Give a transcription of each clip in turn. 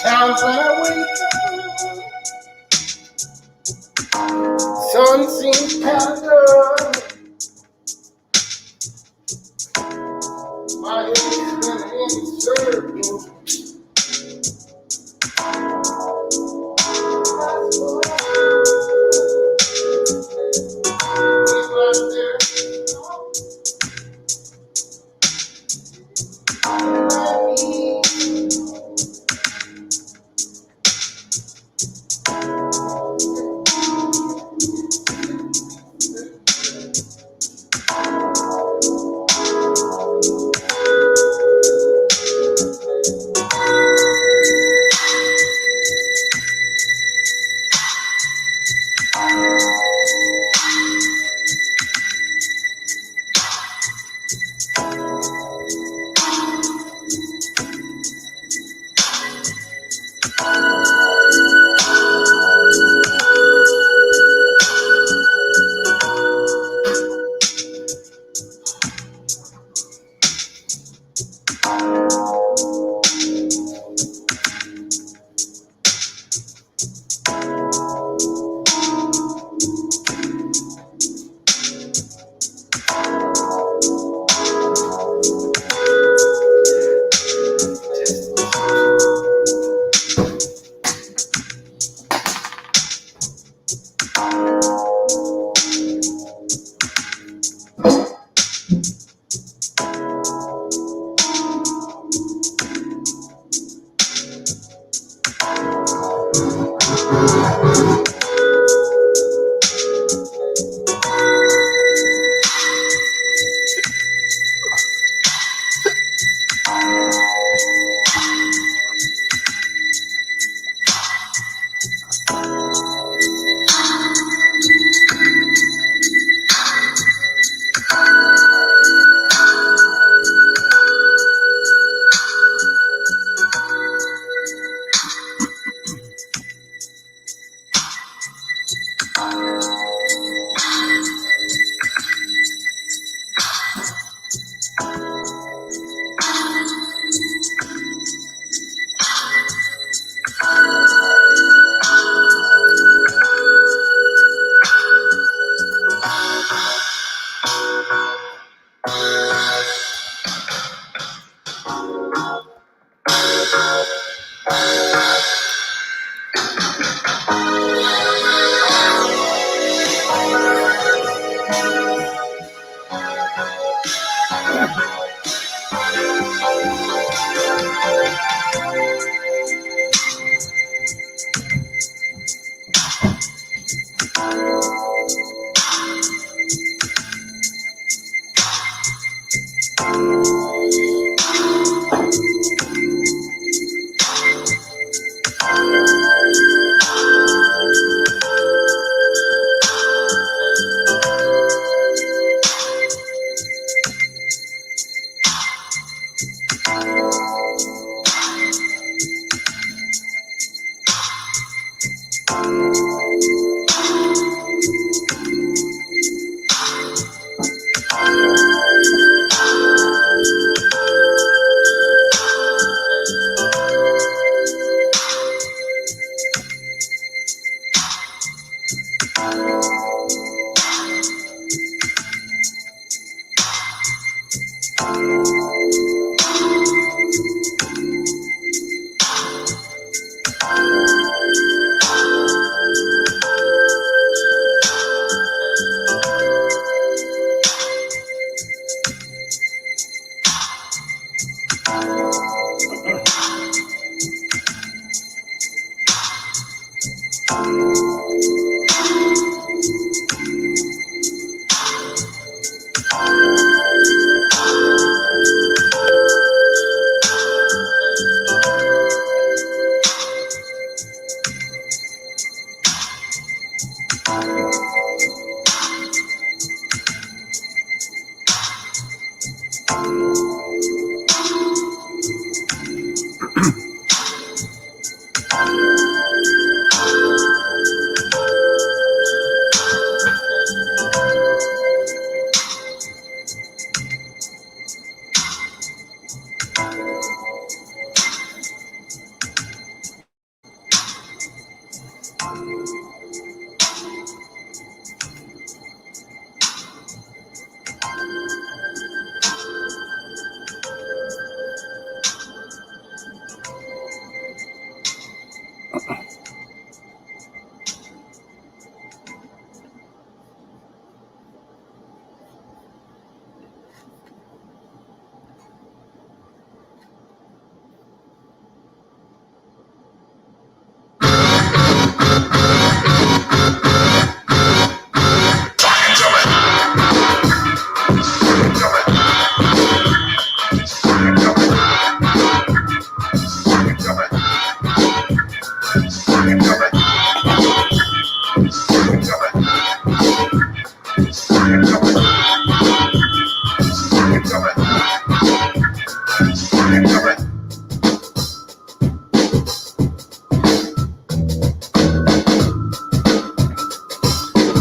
Times when I wake up, sun seems pallid. My head is spinning in circles.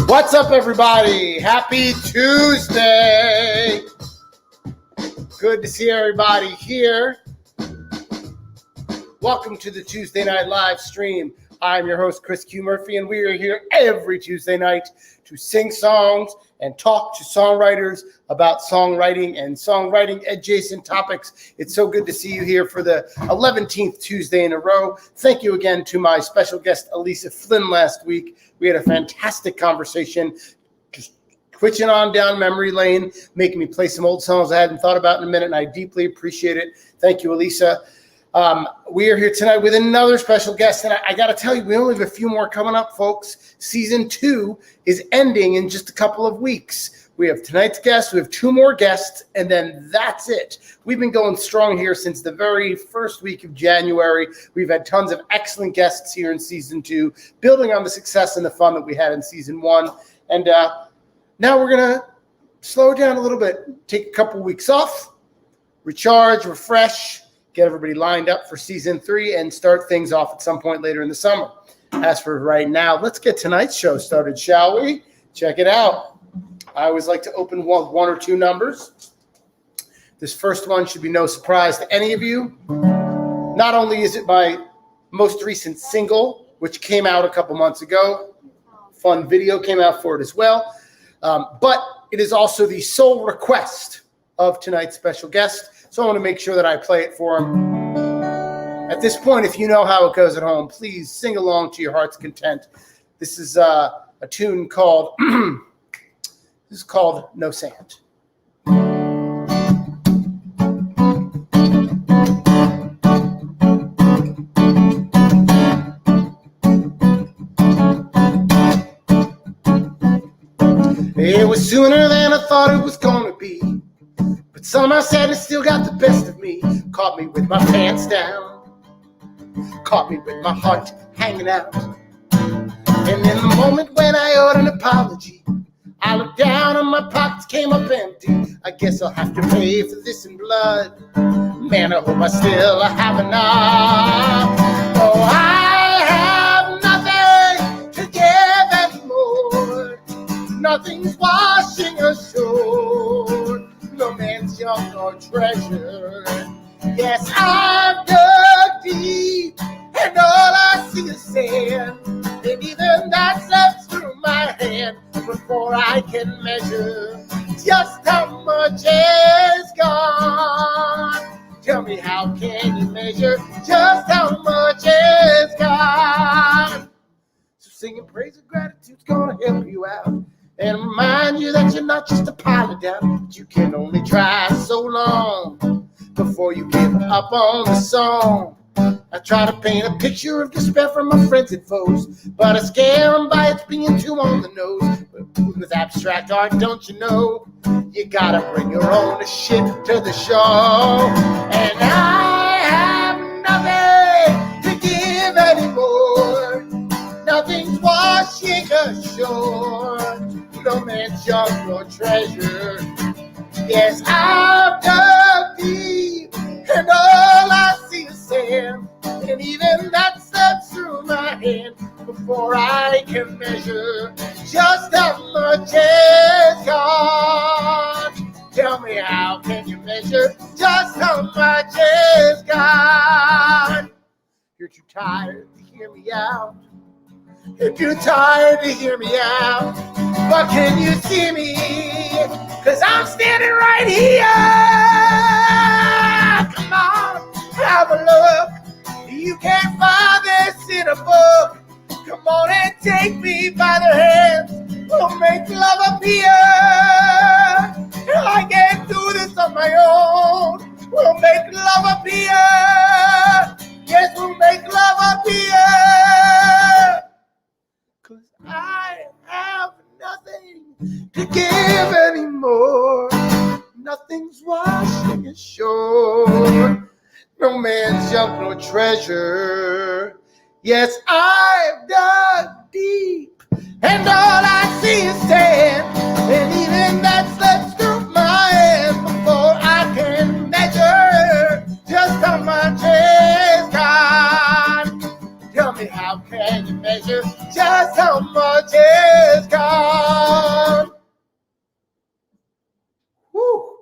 What's up, everybody? Happy Tuesday. Good to see everybody here. Welcome to the Tuesday Night Live stream. I'm your host, Chris Q. Murphy, and we are here every Tuesday night to sing songs and talk to songwriters about songwriting and songwriting adjacent topics. It's so good to see you here for the 11th Tuesday in a row. Thank you again to my special guest, Elisa Flynn, last week. We had a fantastic conversation, just twitching on down memory lane, making me play some old songs I hadn't thought about in a minute, and I deeply appreciate it. Thank you, Elisa. We are here tonight with another special guest, and I got to tell you, we only have a few more coming up, folks. Season 2 is ending in just a couple of weeks. We have tonight's guest, we have 2 more guests, and then that's it. We've been going strong here since the very first week of January. We've had tons of excellent guests here in Season 2, building on the success and the fun that we had in Season 1. And now we're going to slow down a little bit, take a couple weeks off, recharge, refresh, get everybody lined up for Season 3, and start things off at some point later in the summer. As for right now, let's get tonight's show started, shall we? Check it out. I always like to open one or two numbers. This first one should be no surprise to any of you. Not only is it my most recent single, which came out a couple months ago, fun video came out for it as well, but it is also the sole request of tonight's special guest. So I want to make sure that I play it for him. At this point, if you know how it goes at home, please sing along to your heart's content. This is a tune called No Sand. It was sooner than I thought it was gonna be, but somehow sadness still got the best of me. Caught me with my pants down, caught me with my heart hanging out. And in the moment when I owed an apology, I looked down and my pockets came up empty. I guess I'll have to pay for this in blood. Man, I hope I still have enough. Oh, I have nothing to give anymore. Nothing's washing ashore. No man's young nor treasure. Yes, I've dug deep, and all I see is sand. And even that slips through my hand before I can measure just how much is gone. Tell me, how can you measure just how much is gone? So singing praise and gratitude's gonna help you out and remind you that you're not just a pilot down, but you can only try so long before you give up on the song. I try to paint a picture of despair from my friends and foes, but I scare them by its being too on the nose. But with abstract art, don't you know, you gotta bring your own shit to the show. And I have nothing to give anymore. Nothing's washing ashore. No man's young nor treasure. Yes, I've dug deep, and all I see is sand. And even that slips through my hand before I can measure just how much is gone. Tell me, how can you measure just how much is gone? You're too tired to hear me out. If you're tired to hear me out, but can you see me? 'Cause I'm standing right here. Come on, have a look. You can't find this in a book. take me by the hands, we'll make love appear. I can't do this on my own. We'll make love appear. Yes, we'll make love appear. 'Cause I have nothing to give anymore. Nothing's washing ashore. No man's junk, no treasure. Yes, I've dug deep, and all I see is sand. And even that slips through my hands before I can measure just how much is gone. Tell me, how can you measure just how much is gone? Whew.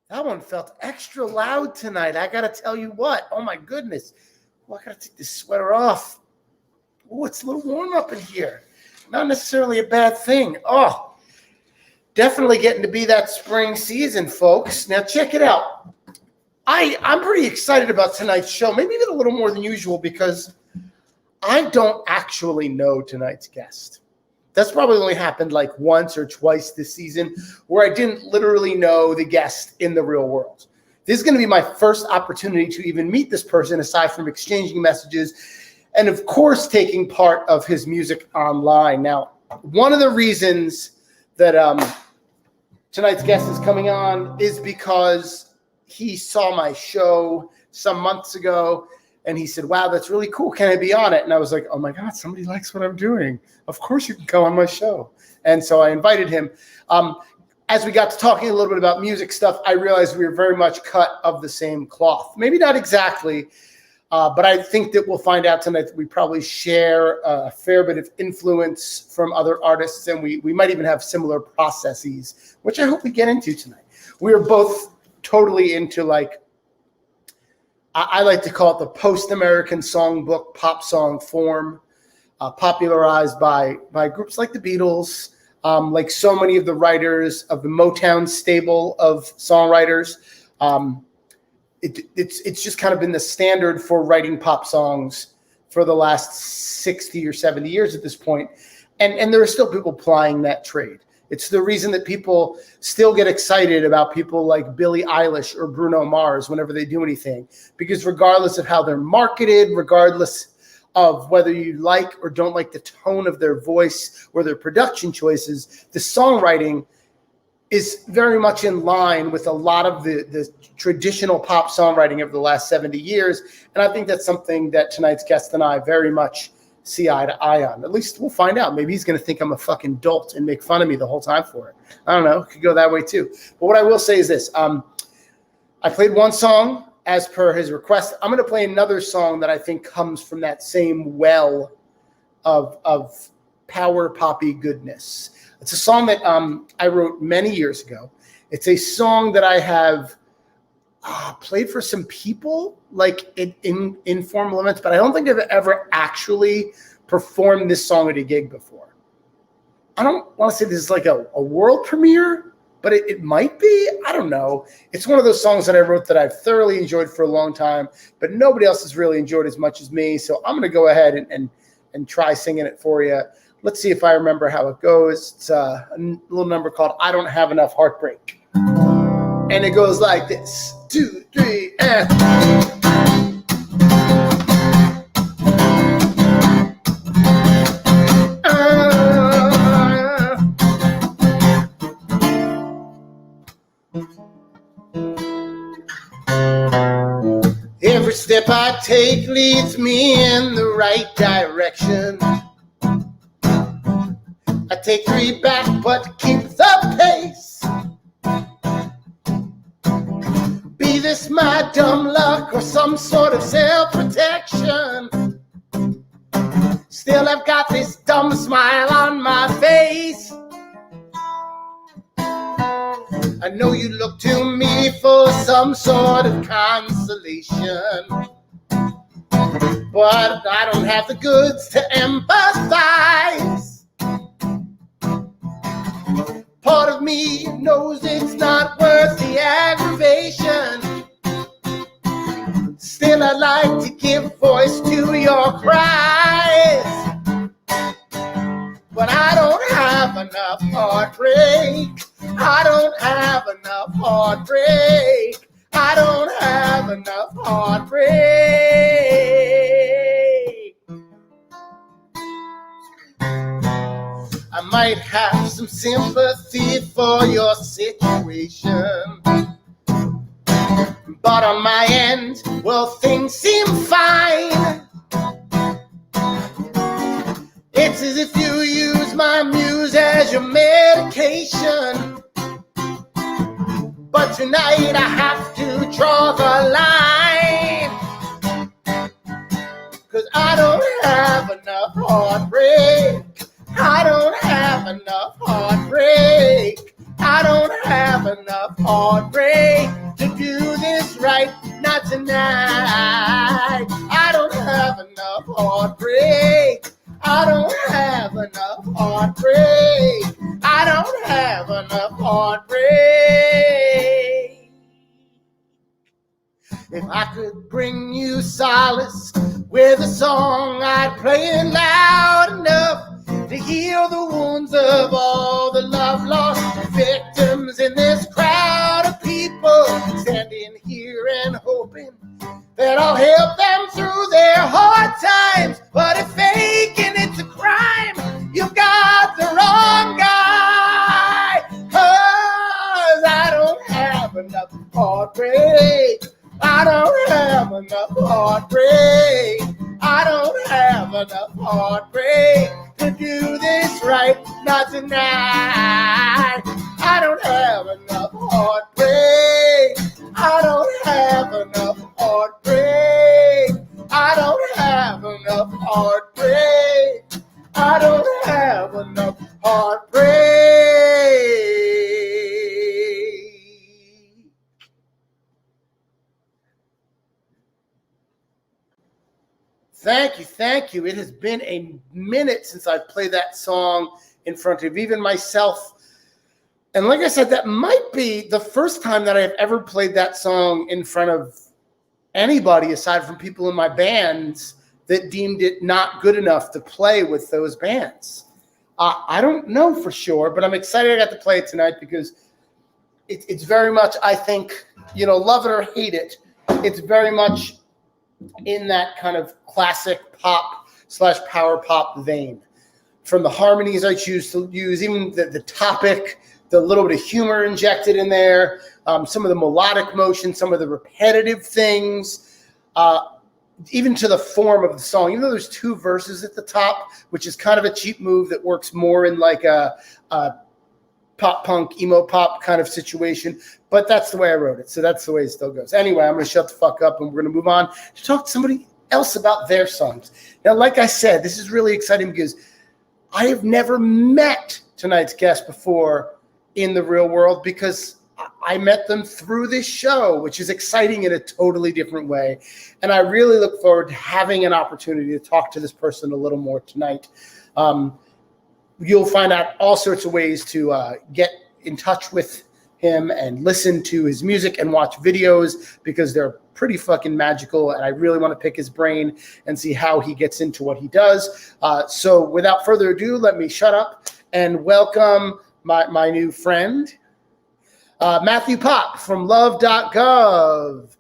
That one felt extra loud tonight. I gotta tell you what. Oh my goodness. Well, I gotta take this sweater off. Oh, it's a little warm up in here. Not necessarily a bad thing. Oh, definitely getting to be that spring season, folks. Now check it out. I'm pretty excited about tonight's show, maybe even a little more than usual, because I don't actually know tonight's guest. That's probably only happened like once or twice this season where I didn't literally know the guest in the real world. This is going to be my first opportunity to even meet this person, aside from exchanging messages and, of course, taking part of his music online. Now, one of the reasons that tonight's guest is coming on is because he saw my show some months ago, and he said, wow, that's really cool. Can I be on it? And I was like, oh, my God, somebody likes what I'm doing. Of course you can come on my show. And so I invited him. As we got to talking a little bit about music stuff, I realized we were very much cut of the same cloth. Maybe not exactly, but I think that we'll find out tonight that we probably share a fair bit of influence from other artists, and we might even have similar processes, which I hope we get into tonight. We are both totally into, like, I like to call it the post-American songbook pop song form, popularized by groups like the Beatles, like so many of the writers of the Motown stable of songwriters. It's just kind of been the standard for writing pop songs for the last 60 or 70 years at this point. And there are still people plying that trade. It's the reason that people still get excited about people like Billie Eilish or Bruno Mars whenever they do anything, because regardless of how they're marketed, regardless of whether you like or don't like the tone of their voice or their production choices, the songwriting is very much in line with a lot of the traditional pop songwriting of the last 70 years. And I think that's something that tonight's guest and I very much see eye to eye on. At least we'll find out. Maybe he's going to think I'm a fucking dolt and make fun of me the whole time for it. I don't know. It could go that way too. But what I will say is this. I played one song as per his request. I'm going to play another song that I think comes from that same well of power poppy goodness. It's a song that I wrote many years ago. It's a song that I have played for some people, like in informal events, but I don't think I've ever actually performed this song at a gig before. I don't want to say this is like a world premiere, but it might be. I don't know. It's one of those songs that I wrote that I've thoroughly enjoyed for a long time, but nobody else has really enjoyed as much as me. So I'm going to go ahead and try singing it for you. Let's see if I remember how it goes. It's a little number called I Don't Have Enough Heartbreak. And it goes like this. 2, 3, and... Every step I take leads me in the right direction. I take 3 back, but keep the pace. Be this my dumb luck or some sort of self-protection, still I've got this dumb smile on my face. I know you look to me for some sort of consolation, but I don't have the goods to empathize. Part of me knows it's not worth the aggravation. Still, I'd like to give voice to your cries. enough heartbreak. I might have some sympathy for your situation, but on my end, well, things seem fine. It's as if you use my muse as your medication. But tonight I have to draw the line, 'cause I don't have enough heartbreak. I don't have enough heartbreak. I don't have enough heartbreak to do this right, not tonight. I don't have enough heartbreak. I don't have enough heartbreak. I don't have enough heartbreak. If I could bring you solace with a song, I'd play it loud enough to heal the wounds of all the love lost victims in this crowd of people standing here and hoping that I'll help them through their hard times. But if faking it's a crime, you've got the wrong guy. 'Cause I don't have enough heartbreak. I don't have enough heartbreak. I don't have enough heartbreak to do this right, not tonight. I don't have enough heartbreak. I don't have enough heartbreak. I don't have enough heartbreak. I don't have enough heartbreak. Thank you. It has been a minute since I've played that song in front of even myself. And like I said, that might be the first time that I've ever played that song in front of anybody aside from people in my bands that deemed it not good enough to play with those bands. I don't know for sure, but I'm excited I got to play it tonight because it's very much, I think, love it or hate it, it's very much in that kind of classic pop / power pop vein. From the harmonies I choose to use, even the topic, the little bit of humor injected in there, some of the melodic motion, some of the repetitive things, even to the form of the song. Even though there's 2 verses at the top, which is kind of a cheap move that works more in like a pop punk, emo pop kind of situation, but that's the way I wrote it. So that's the way it still goes. Anyway, I'm going to shut the fuck up and we're going to move on to talk to somebody else about their songs. Now, like I said, this is really exciting because I have never met tonight's guest before in the real world because I met them through this show, which is exciting in a totally different way. And I really look forward to having an opportunity to talk to this person a little more tonight. You'll find out all sorts of ways to get in touch with him and listen to his music and watch videos because they're pretty fucking magical. And I really want to pick his brain and see how he gets into what he does. So without further ado, let me shut up and welcome my new friend, Matthew Pop from LUV.gov.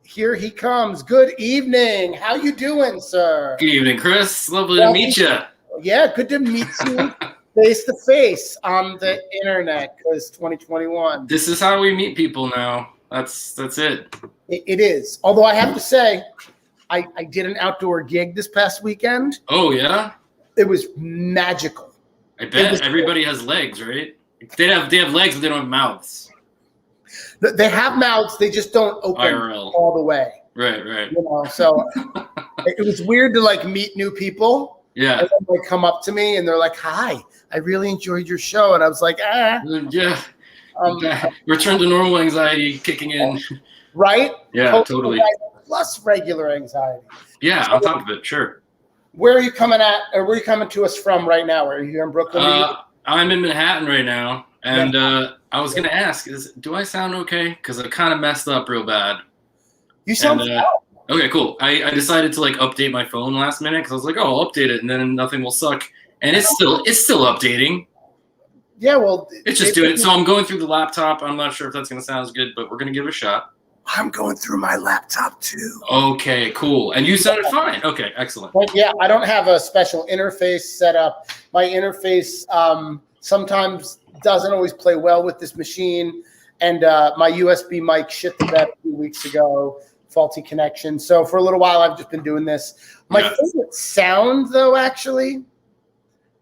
Here he comes. Good evening. How you doing, sir? Good evening, Chris. Lovely to meet you. Yeah, good to meet you face to face on the internet because 2021. This is how we meet people now. That's it. It is. Although I have to say, I did an outdoor gig this past weekend. Oh, yeah? It was magical. I bet everybody has legs, right? They have legs, but they don't have mouths. They have mouths, they just don't open IRL. all the way. Right. So it was weird to meet new people. Yeah. And then they come up to me and they're like, "Hi, I really enjoyed your show." And I was like, Yeah. Return to normal anxiety kicking in. Right? Yeah, totally. Plus regular anxiety. Yeah, on top of it, sure. Where are you coming to us from right now? Are you here in Brooklyn? I'm in Manhattan right now. And I was going to ask, do I sound okay? Because I kind of messed up real bad. You sound okay, cool. I decided to update my phone last minute because I was like, oh, I'll update it and then nothing will suck. And it's still updating. Yeah, well, it's just doing it. So I'm going through the laptop. I'm not sure if that's going to sound as good, but we're going to give it a shot. I'm going through my laptop too. Okay, cool. And you sounded fine. Okay, excellent. But yeah, I don't have a special interface set up. My interface sometimes doesn't always play well with this machine. And my USB mic shit the bed a few weeks ago, faulty connection. So for a little while, I've just been doing this. My favorite sound, though, actually,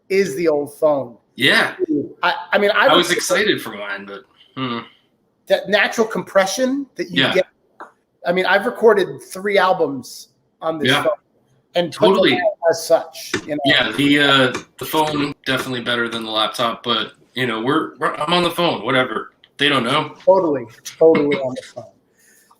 is the old phone. Yeah. I mean, I was excited for mine, but that natural compression that you get. I mean, I've recorded 3 albums on this phone, and totally as such. You know? Yeah, the phone definitely better than the laptop, but you know, I'm on the phone. Whatever, they don't know. Totally on the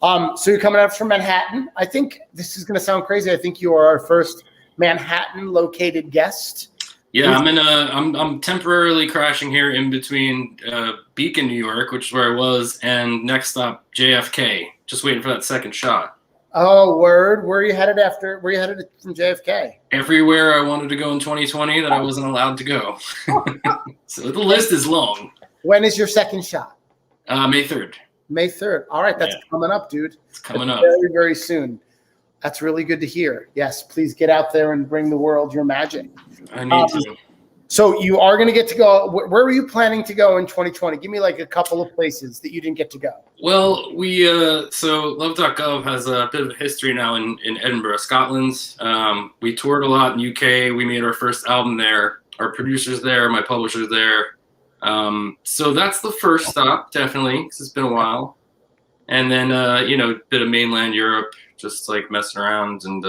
phone. So you're coming up from Manhattan. I think this is going to sound crazy. I think you are our first Manhattan-located guest. Yeah, I'm temporarily crashing here in between Beacon, New York, which is where I was, and next stop JFK. Just waiting for that second shot. Oh, word! Where are you headed after? Where are you headed from JFK? Everywhere I wanted to go in 2020 that I wasn't allowed to go. So the list is long. When is your second shot? May 3rd. May 3rd. All right, that's coming up, dude. It's coming up very, very soon. That's really good to hear. Yes, please get out there and bring the world your magic. I need to. So you are going to get to go. Where were you planning to go in 2020? Give me like a couple of places that you didn't get to go. Well, we so LUV.gov has a bit of a history now in Edinburgh, Scotland. We toured a lot in UK. We made our first album there. Our producer's there. My publisher's there. So that's the first stop, definitely, because it's been a while. And then a bit of mainland Europe, just like messing around, and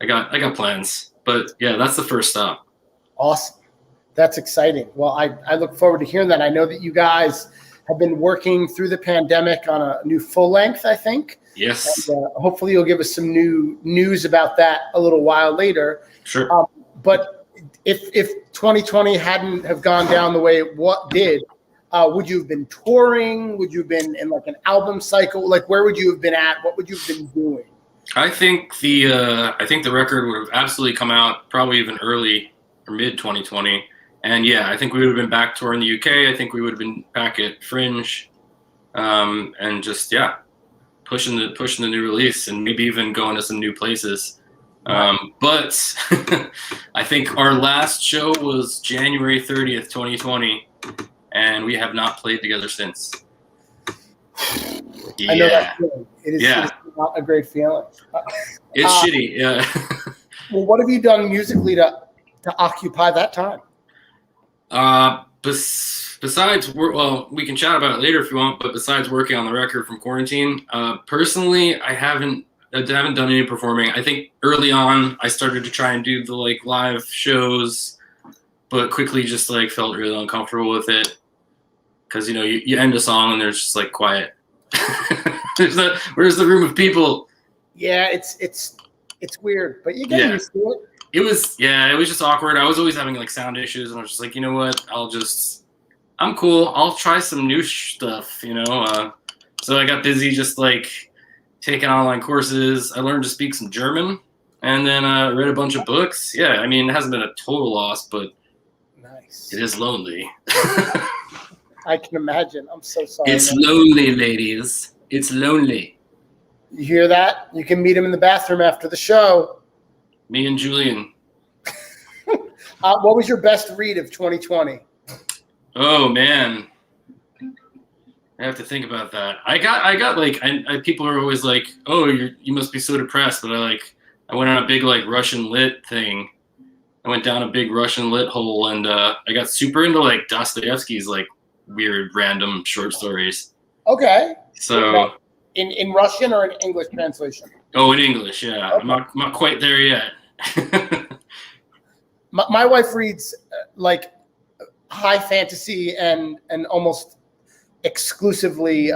I got plans. But yeah, that's the first stop. Awesome. That's exciting. Well, I look forward to hearing that. I know that you guys have been working through the pandemic on a new full length, I think. Yes. And, hopefully you'll give us some new news about that a little while later. Sure. But if 2020 hadn't have gone down the way it did, would you have been touring? Would you have been in like an album cycle? Like where would you have been at? What would you have been doing? I think the record would have absolutely come out probably even early or mid 2020, and yeah, I think we would have been back touring the UK. I think we would have been back at Fringe, and just pushing the new release, and maybe even going to some new places. But I think our last show was January 30th, 2020, and we have not played together since. I know that feeling. It is not a great feeling. It's shitty. Yeah. Well, what have you done musically to occupy that time? Besides, we can chat about it later if you want. But besides working on the record from quarantine, personally, I haven't done any performing. I think early on I started to try and do the like live shows, but quickly just like felt really uncomfortable with it because you end a song and there's just like quiet. Where's the room of people? Yeah, it's weird, but you get used to it. It was just awkward. I was always having like sound issues, and I was just like, you know what? I'm cool. I'll try some new stuff, So I got busy just like taking online courses. I learned to speak some German, and then read a bunch of books. Yeah, I mean, it hasn't been a total loss, but nice. It is lonely. I can imagine. I'm so sorry. It's lonely, ladies. It's lonely. You hear that? You can meet him in the bathroom after the show. Me and Julian. What was your best read of 2020? Oh man, I have to think about that. I got like, people are always like, "Oh, you must be so depressed." But I went on a big like Russian lit thing. I went down a big Russian lit hole, and I got super into like Dostoevsky's like weird random short stories. Okay. So in Russian or in English translation? Oh, in English, yeah. Okay. I'm not quite there yet. my wife reads like high fantasy and almost exclusively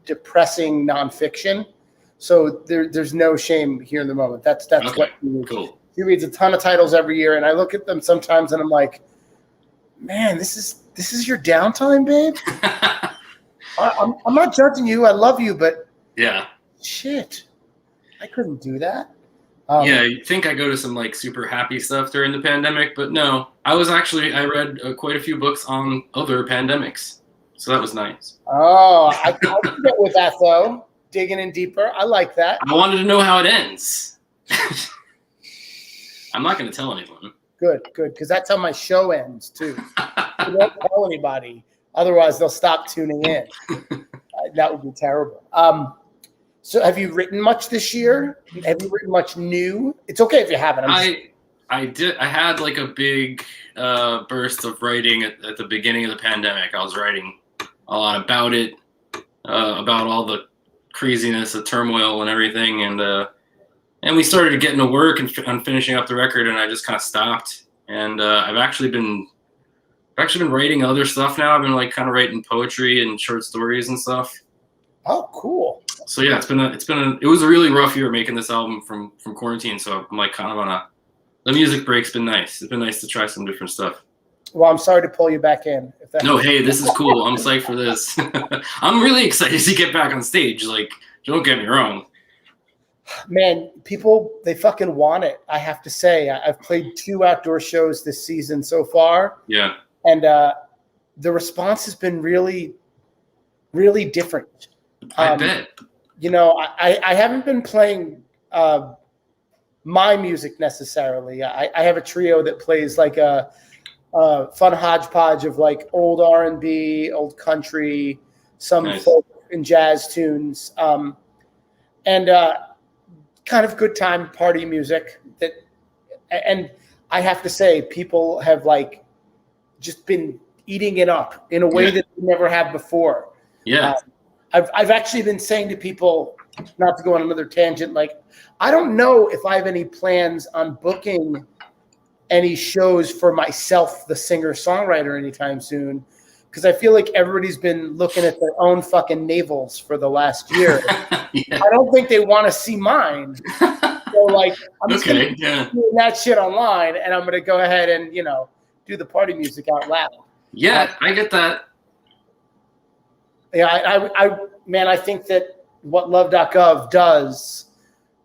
depressing nonfiction. So there's no shame here in the moment. That's okay. What she reads. Cool. She reads a ton of titles every year, and I look at them sometimes and I'm like, man, this is your downtime, babe. I'm not judging you. I love you, but yeah, shit, I couldn't do that. Yeah, you'd think I go to some like super happy stuff during the pandemic, but no. I read quite a few books on other pandemics, so that was nice. Oh, I can get with that though. digging in deeper. I like that. I wanted to know how it ends. I'm not going to tell anyone. Good, because that's how my show ends too. I won't tell anybody, otherwise they'll stop tuning in. That would be terrible. So, have you written much this year? Have you written much new? It's okay if you haven't. I did. I had like a big burst of writing at the beginning of the pandemic. I was writing a lot about it, about all the craziness, the turmoil, and everything, and we started getting to work on finishing up the record, and I just kind of stopped. And I've actually been writing other stuff now. I've been like kind of writing poetry and short stories and stuff. Oh, cool. So yeah, it was a really rough year making this album from quarantine. So I'm like kind of on the music break's been nice. It's been nice to try some different stuff. Well, I'm sorry to pull you back in. No, hey, this is cool. I'm psyched for this. I'm really excited to get back on stage. Like, don't get me wrong. Man, people, they fucking want it. I have to say, I've played 2 outdoor shows this season so far. Yeah. And the response has been really, really different. I bet. You know, I haven't been playing my music necessarily. I have a trio that plays like a fun hodgepodge of like old R&B, old country, some Nice. folk and jazz tunes, and kind of good time party music. And I have to say, people have like just been eating it up in a way that they never have before. Yeah. I've actually been saying to people, not to go on another tangent, like, I don't know if I have any plans on booking any shows for myself, the singer-songwriter, anytime soon, because I feel like everybody's been looking at their own fucking navels for the last year. Yeah. I don't think they want to see mine. So, like, I'm just Okay. gonna do that shit online, and I'm going to go ahead and, you know, do the party music out loud. Yeah, I get that. Yeah, I think that what love.gov does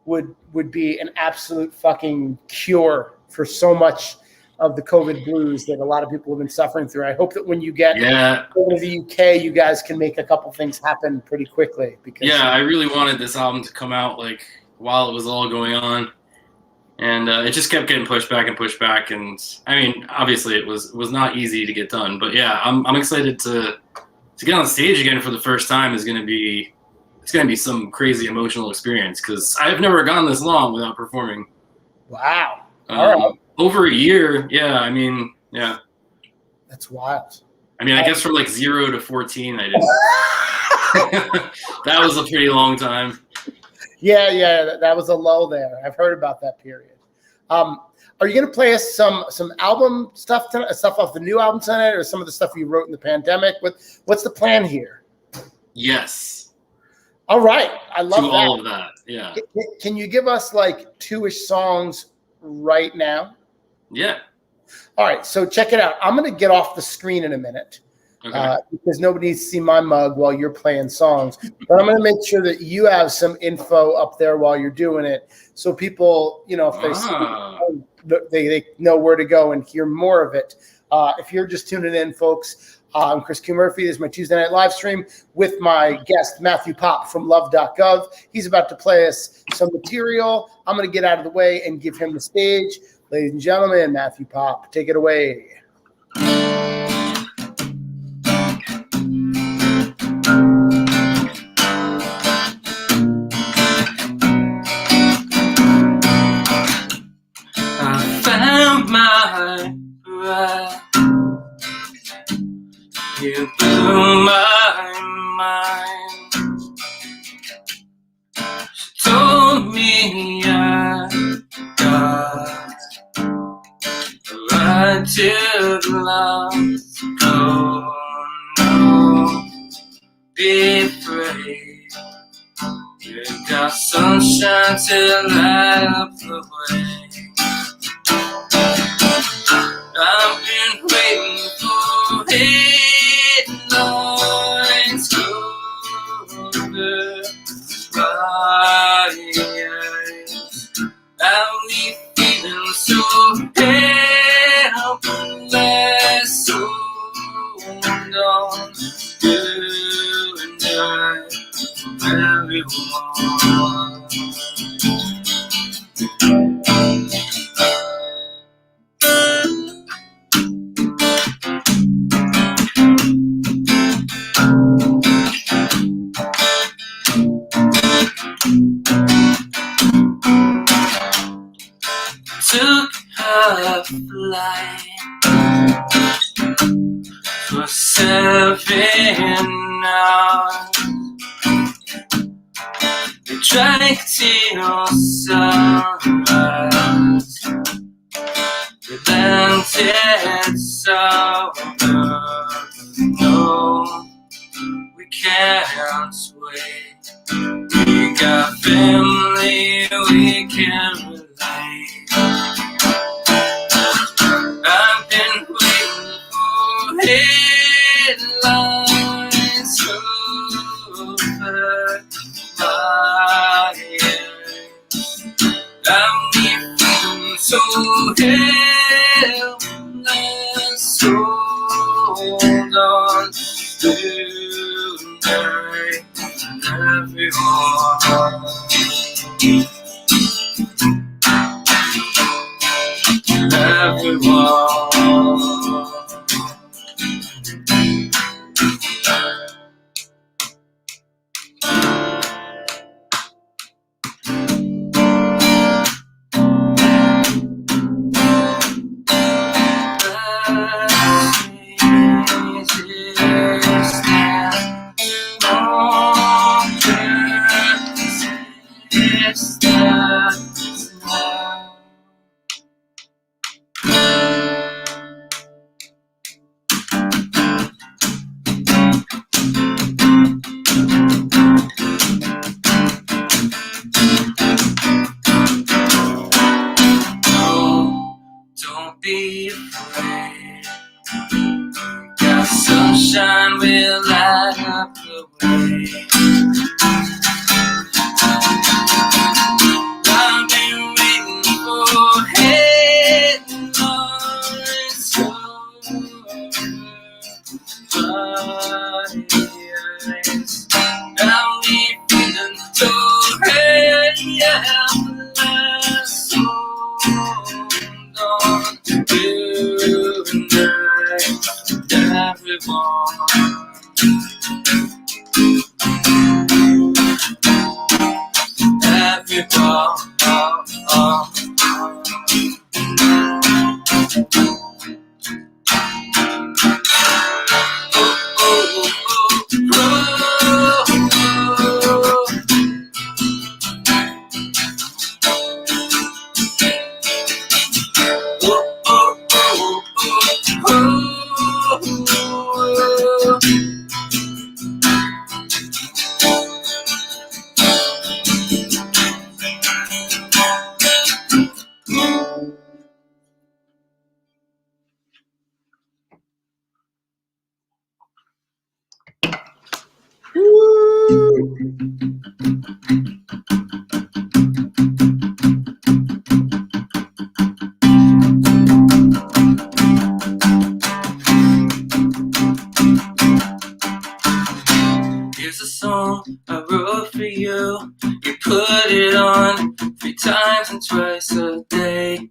would be an absolute fucking cure for so much of the COVID blues that a lot of people have been suffering through. I hope that when you get over to the UK, you guys can make a couple things happen pretty quickly. Because I really wanted this album to come out like while it was all going on, and it just kept getting pushed back. And I mean, obviously, it was not easy to get done. But yeah, I'm excited to get on stage again for the first time. It's gonna be some crazy emotional experience because I've never gone this long without performing. Wow. All right. Over a year. Yeah. I mean, yeah. That's wild. I mean, I guess from like 0 to 14, I did. That was a pretty long time. Yeah, that was a lull there. I've heard about that period. Are you going to play us some album stuff tonight, stuff off the new album tonight, or some of the stuff you wrote in the pandemic? What's the plan here? Yes. All right. I love to that. all of that. Yeah. Can you give us like 2-ish songs right now? Yeah. All right. So check it out. I'm going to get off the screen in a minute. Okay. Because nobody needs to see my mug while you're playing songs. But I'm going to make sure that you have some info up there while you're doing it. So people, you know, if they see, they know where to go and hear more of it. If you're just tuning in, folks, I'm Chris Q. Murphy. This is my Tuesday night live stream with my guest, Matthew Pop from love.gov. He's about to play us some material. I'm going to get out of the way and give him the stage. Ladies and gentlemen, Matthew Pop, take it away. I found my bride. You blew my mind. She told me I got the right to the lost. Oh no, be afraid. You got sunshine to light up the way. I've been waiting for headlines over my eyes. I'll be feeling so helpless, so don't do it. Everyone a flight for 7 hours. We drank till sunrise. We landed sober. No, we can't wait. We got family, we can relate. I've been waiting for headlines over my ears. I'm feeling so helpless. Hold on tonight, everyone. Don't be afraid. Got sunshine will light up the way. I've been waiting for headlines over my eyes. Now we feeling so helpless. Tonight, everyone. Here's a song I wrote for you. You put it on 3 times and twice a day,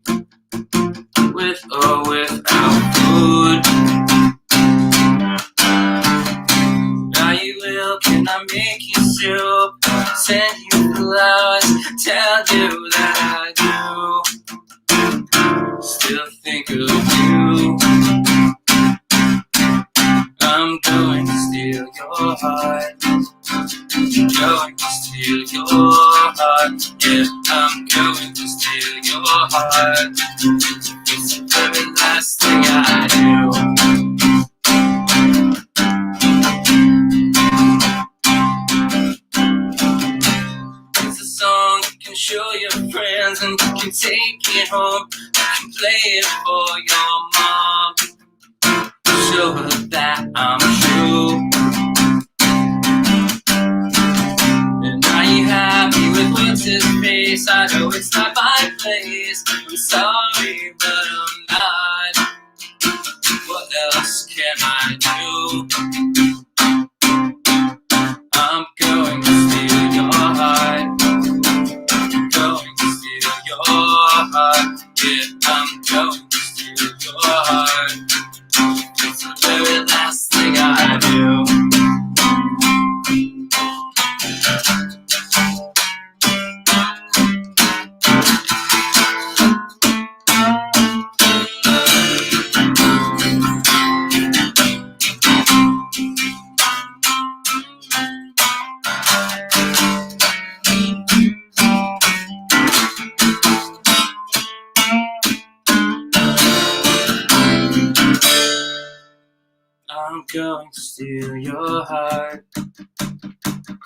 with or without food. Are you ill? Can I make you soup? Send you flowers, tell you that I do still think of you. I'm going to steal your heart. Going to steal your heart. Yeah, I'm going to steal your heart. It's the very last thing I do. It's a song you can show your friends and you can take it home. You can play it for your mom. Show her that I'm true. And are you happy with what's his face? I know it's not my place. I'm sorry, but I'm not. What else can I do? I'm going to steal your heart. Going to steal your heart. Yeah, I'm going to steal your heart. It's the very last thing I do. going to steal your heart.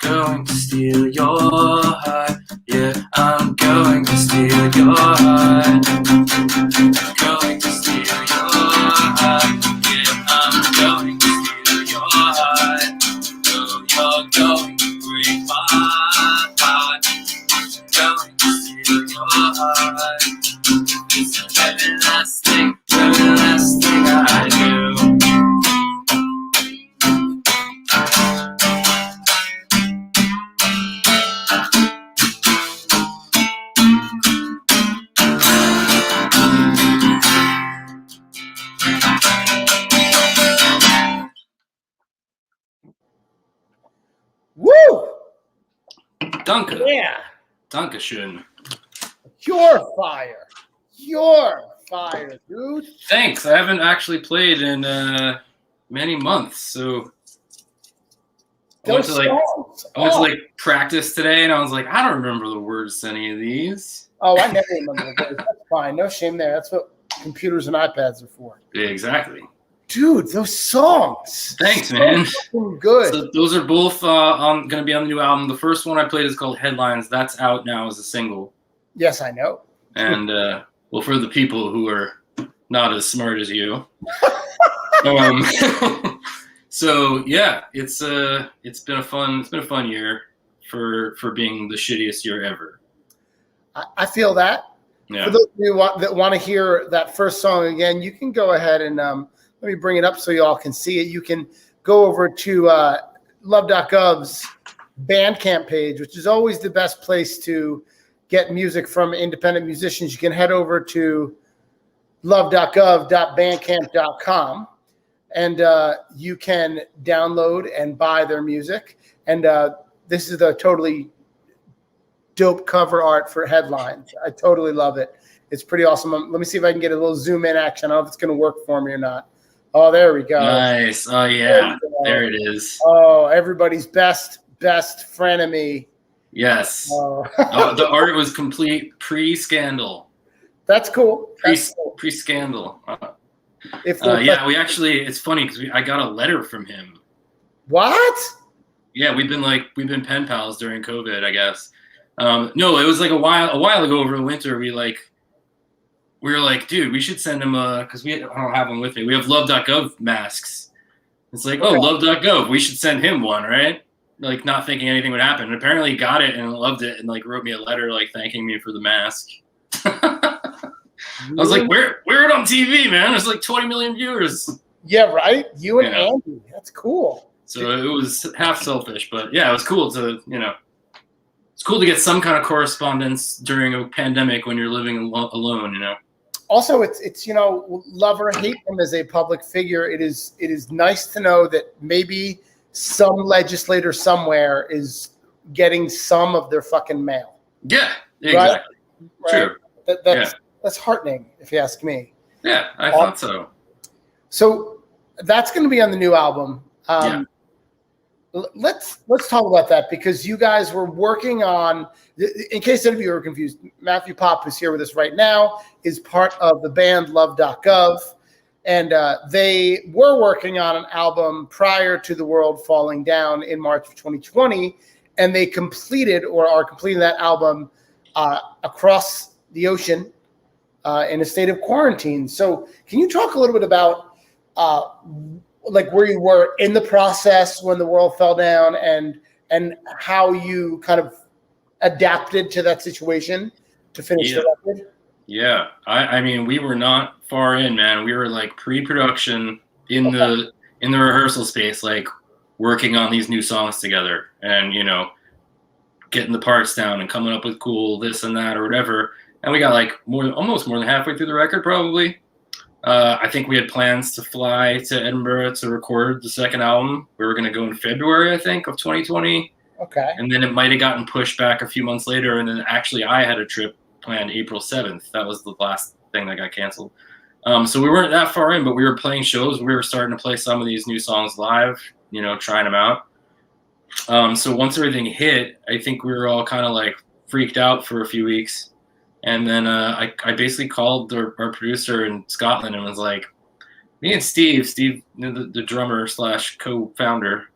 Going to steal your heart. Yeah, I'm going to steal your heart. Going to steal your heart. Yeah, I'm going to steal your heart. Oh, you're going to break my heart. Going to steal your heart. It's the very last thing I do. Woo! Danke. Yeah. Dankeschön. You're fire. You're fire, dude. Thanks. I haven't actually played in many months, so I went to like practice today, and I was like, I don't remember the words to any of these. Oh, I never remember the words. That's fine. No shame there. That's what computers and iPads are for. Yeah, exactly. Dude, those songs. Thanks, man. So good. So those are both going to be on the new album. The first one I played is called Headlines. That's out now as a single. Yes, I know. And well, for the people who are not as smart as you. So yeah, it's been a fun year for being the shittiest year ever. I feel that. Yeah. For those of you that want to hear that first song again, you can go ahead and let me bring it up so you all can see it. You can go over to LUV.gov's Bandcamp page, which is always the best place to get music from independent musicians. You can head over to love.gov.bandcamp.com and you can download and buy their music. And this is the totally dope cover art for Headlines. I totally love it. It's pretty awesome. Let me see if I can get a little zoom in action. I don't know if it's going to work for me or not. Oh, there we go. Nice. Oh yeah, there it is. Oh, everybody's best frenemy. Yes. Oh. The art was complete pre-scandal. That's cool. Pre-scandal. Yeah, we actually. It's funny because I got a letter from him. What? Yeah, we've been pen pals during COVID, I guess. No, it was like a while ago over the winter. We were like, dude, we should send him because I don't have them with me. We have love.gov masks. It's like, oh, love.gov, we should send him one, right? Like not thinking anything would happen. And apparently he got it and loved it and like wrote me a letter like thanking me for the mask. I was like, we're it on TV, man. There's like 20 million viewers. Yeah, right? You and Andy. That's cool. So it was half selfish, but yeah, it was cool to, it's cool to get some kind of correspondence during a pandemic when you're living alone, Also, it's love or hate him as a public figure. It is nice to know that maybe some legislator somewhere is getting some of their fucking mail. Yeah, exactly. Right? True. That's heartening, if you ask me. Yeah, I thought so. So that's going to be on the new album. Let's talk about that because you guys were working on. In case any of you are confused, Matthew Pop, who's here with us right now, is part of the band Love.gov, and they were working on an album prior to the world falling down in March of 2020, and they completed or are completing that album across the ocean in a state of quarantine. So, can you talk a little bit about like where you were in the process when the world fell down and how you kind of adapted to that situation to finish the record? Yeah. I mean, we were not far in, man. We were like pre-production in the rehearsal space, like working on these new songs together and, getting the parts down and coming up with cool this and that or whatever. And we got like almost more than halfway through the record, probably. I think we had plans to fly to Edinburgh to record the second album. We were going to go in February, I think, of 2020. Okay. And then it might have gotten pushed back a few months later. And then actually I had a trip planned April 7th. That was the last thing that got canceled. So we weren't that far in, but we were playing shows. We were starting to play some of these new songs live, trying them out. So once everything hit, I think we were all kind of like freaked out for a few weeks. And then I basically called our producer in Scotland and was like, me and Steve, the drummer slash co-founder,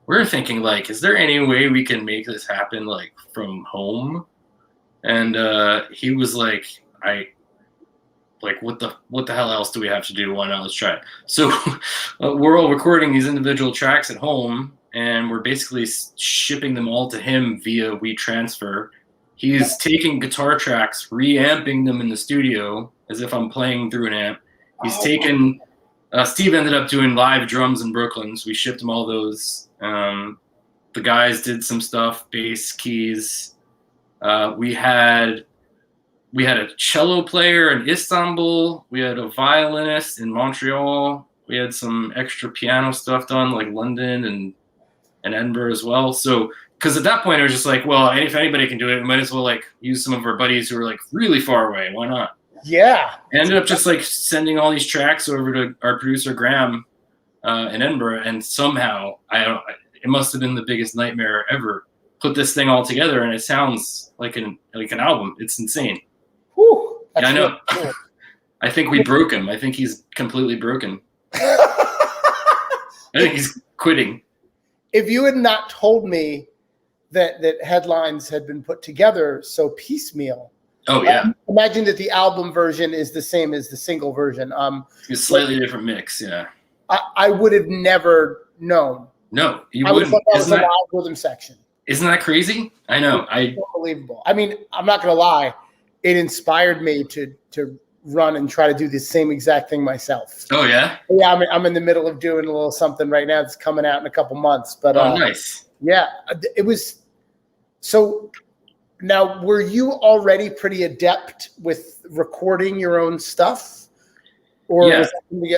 we're thinking like, is there any way we can make this happen like from home? And he was like, what the hell else do we have to do? Why not? Let's try it. So we're all recording these individual tracks at home, and we're basically shipping them all to him via WeTransfer. He's taking guitar tracks, reamping them in the studio as if I'm playing through an amp. He's taken. Steve ended up doing live drums in Brooklyn, so we shipped him all those. The guys did some stuff, bass, keys. We had a cello player in Istanbul. We had a violinist in Montreal. We had some extra piano stuff done, like London and Edinburgh as well. So, because at that point it was just like, well, if anybody can do it, we might as well like use some of our buddies who are like really far away. Why not? Yeah. I ended up just like sending all these tracks over to our producer Graham in Edinburgh, and somehow it must have been the biggest nightmare ever. Put this thing all together, and it sounds like an album. It's insane. Whew, yeah, I know. Really cool. I think we broke him. I think he's completely broken. I think he's quitting. If you had not told me that Headlines had been put together so piecemeal, oh yeah, imagine that the album version is the same as the single version. It's a slightly different mix. Yeah, I would have never known. No, you I would have wouldn't. thought that was a live rhythm section. Isn't that crazy? I know. It's unbelievable. I mean, I'm not gonna lie. It inspired me to run and try to do the same exact thing myself. Oh yeah. Yeah, I'm in the middle of doing a little something right now. It's coming out in a couple months. But nice. Yeah, it was. So now, were you already pretty adept with recording your own stuff? Or yeah.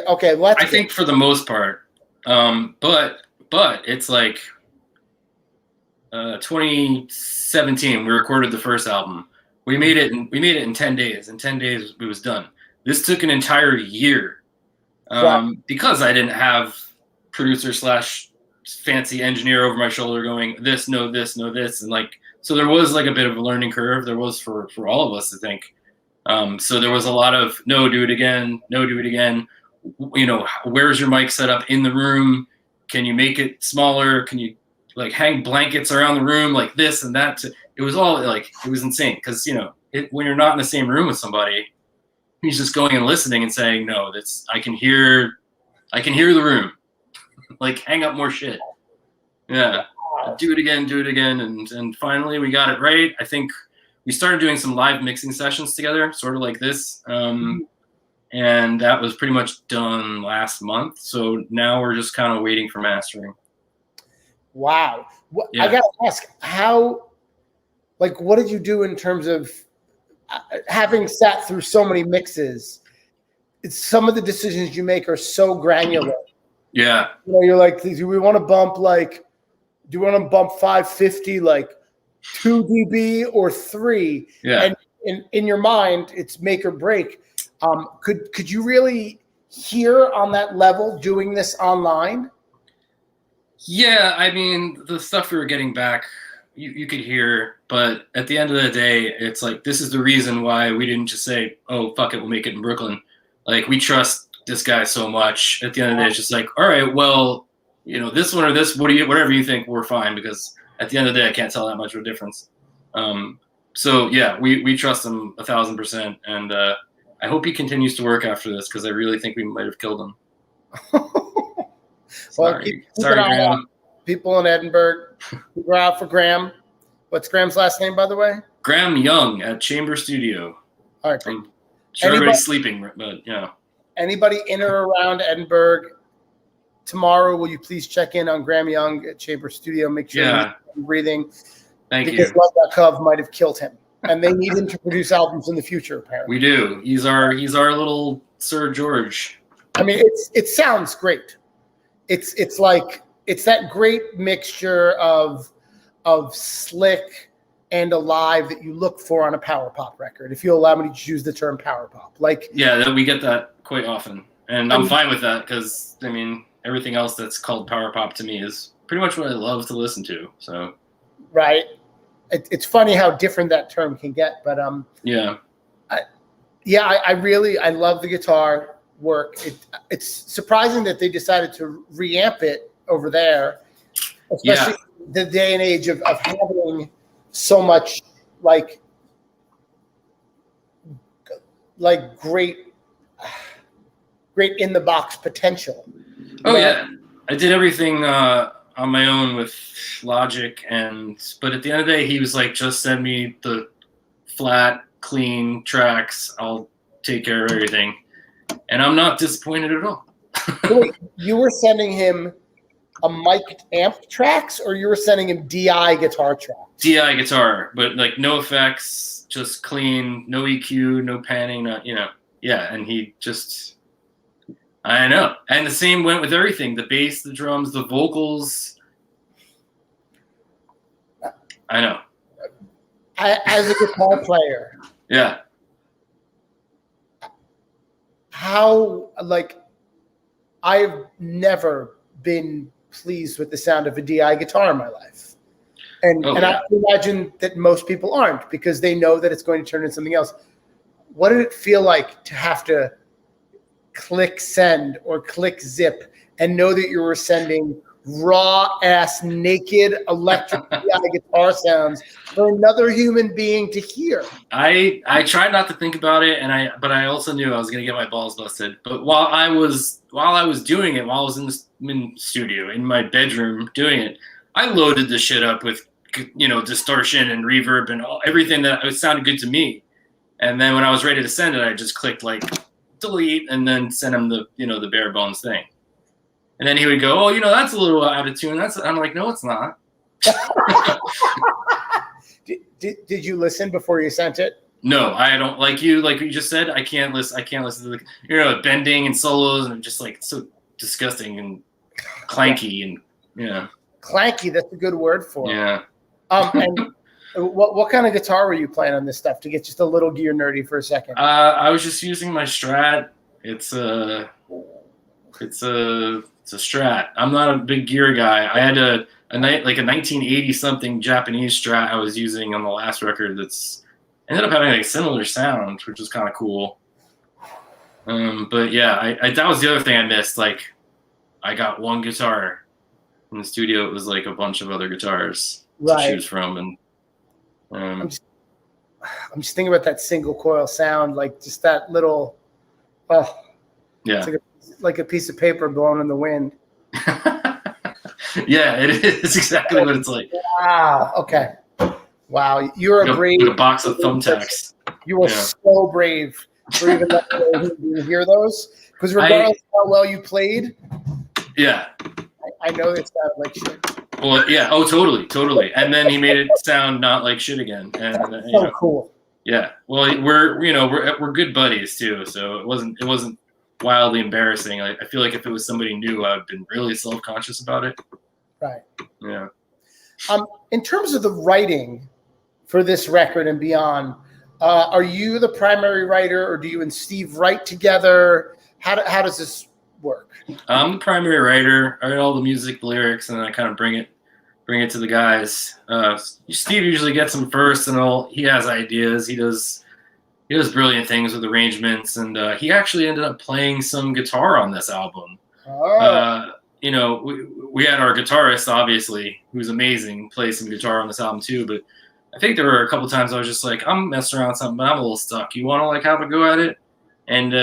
Okay, I think for the most part, but it's like 2017. We recorded the first album. We made it in 10 days. In 10 days, it was done. This took an entire year because I didn't have producer / fancy engineer over my shoulder going, this, no, this, no, this. And like, so there was like a bit of a learning curve. There was for all of us, I think. So there was a lot of, no, do it again. No, do it again. You know, where's your mic set up in the room? Can you make it smaller? Can you like hang blankets around the room like this and that? It was all like, it was insane because, you know, when you're not in the same room with somebody, he's just going and listening and saying, no, I can hear the room. Like, hang up more shit. Yeah. Do it again. And finally we got it right. I think we started doing some live mixing sessions together, sort of like this. And that was pretty much done last month. So now we're just kind of waiting for mastering. Wow. Yeah. I got to ask, what did you do in terms of having sat through so many mixes? Some of the decisions you make are so granular. Yeah. You know, you're like, do we want to bump 550, like 2 dB or 3? Yeah. And in your mind, it's make or break. Could you really hear on that level doing this online? Yeah, I mean, the stuff we were getting back, you could hear, but at the end of the day, it's like, this is the reason why we didn't just say, oh, fuck it, we'll make it in Brooklyn. Like, we trust this guy so much. At the end of the day, it's just like, all right, well, you know, this one or this, whatever you think, we're fine, because at the end of the day, I can't tell that much of a difference. So yeah, we trust him 1,000%, and I hope he continues to work after this, because I really think we might have killed him. Sorry, Graham. People in Edinburgh, we're out for Graham. What's Graham's last name, by the way? Graham Young at Chamber Studio. All right. I'm sure everybody's sleeping, but yeah. Anybody in or around Edinburgh tomorrow, will you please check in on Graham Young at Chamber Studio? Make sure he's breathing. Thank you. Because Love.Cov might have killed him, and they need him to produce albums in the future. Apparently, we do. He's our little Sir George. I mean, it sounds great. It's like that great mixture of slick and alive that you look for on a power pop record. If you allow me to use the term power pop, we get that quite often, and I'm fine with that, because I mean, everything else that's called power pop to me is pretty much what I love to listen to. So, right. It's funny how different that term can get, but I love the guitar. work. It's surprising that they decided to reamp it over there, especially the day and age of having so much like great in the box potential. Oh yeah, I did everything on my own with Logic, but at the end of the day, he was like, just send me the flat, clean tracks. I'll take care of everything, and I'm not disappointed at all. Wait, you were sending him a mic'd amp tracks, or you were sending him DI guitar tracks? DI guitar, but like no effects, just clean, no EQ, no panning, and he just. I know. And the same went with everything. The bass, the drums, the vocals. I know. As a guitar player. Yeah. How, I've never been pleased with the sound of a DI guitar in my life. And I imagine that most people aren't, because they know that it's going to turn into something else. What did it feel like to have to click send or click zip and know that you were sending raw ass naked electric guitar sounds for another human being to hear? I tried not to think about it, but I also knew I was gonna get my balls busted. But while I was doing it, while I was in the studio in my bedroom doing it, I loaded the shit up with distortion and reverb and everything that sounded good to me. And then when I was ready to send it, I just clicked delete and then send him the the bare bones thing. And then he would go, oh, that's a little out of tune. I'm like, no, it's not. Did you listen before you sent it? No, I don't. Like you just said, I can't listen to the bending and solos, and just so disgusting and clanky and Clanky, that's a good word for it. Yeah. And what kind of guitar were you playing on this stuff, to get just a little gear nerdy for a second? I was just using my Strat. It's a Strat. I'm not a big gear guy. I had a 1980 something Japanese Strat I was using on the last record that's ended up having a similar sound, which was kind of cool. But yeah, that was the other thing I missed. I got one guitar in the studio. It was a bunch of other guitars to choose from, and I'm just thinking about that single coil sound, just that little, yeah, it's like a piece of paper blowing in the wind. Yeah, it is exactly what it's like. Wow. Okay. Wow, you're a brave. With a box of thumbtacks. You were so brave for even letting me hear those, because regardless of how well you played, yeah, I know it sounded like shit. Well, yeah. Oh, totally. And then he made it sound not like shit again. And so cool. Yeah. Well, we're good buddies too, so it wasn't wildly embarrassing. I feel like if it was somebody new, I'd been really self-conscious about it. Right. Yeah. In terms of the writing for this record and beyond, are you the primary writer, or do you and Steve write together? How does this work? I'm the primary writer. I write all the music, the lyrics, and then I kind of bring it to the guys. Steve usually gets them first, and he has ideas. He does brilliant things with arrangements, and he actually ended up playing some guitar on this album. Oh. We had our guitarist, obviously, who's amazing, play some guitar on this album too. But I think there were a couple times I was just like, I'm messing around with something, but I'm a little stuck. You want to have a go at it? And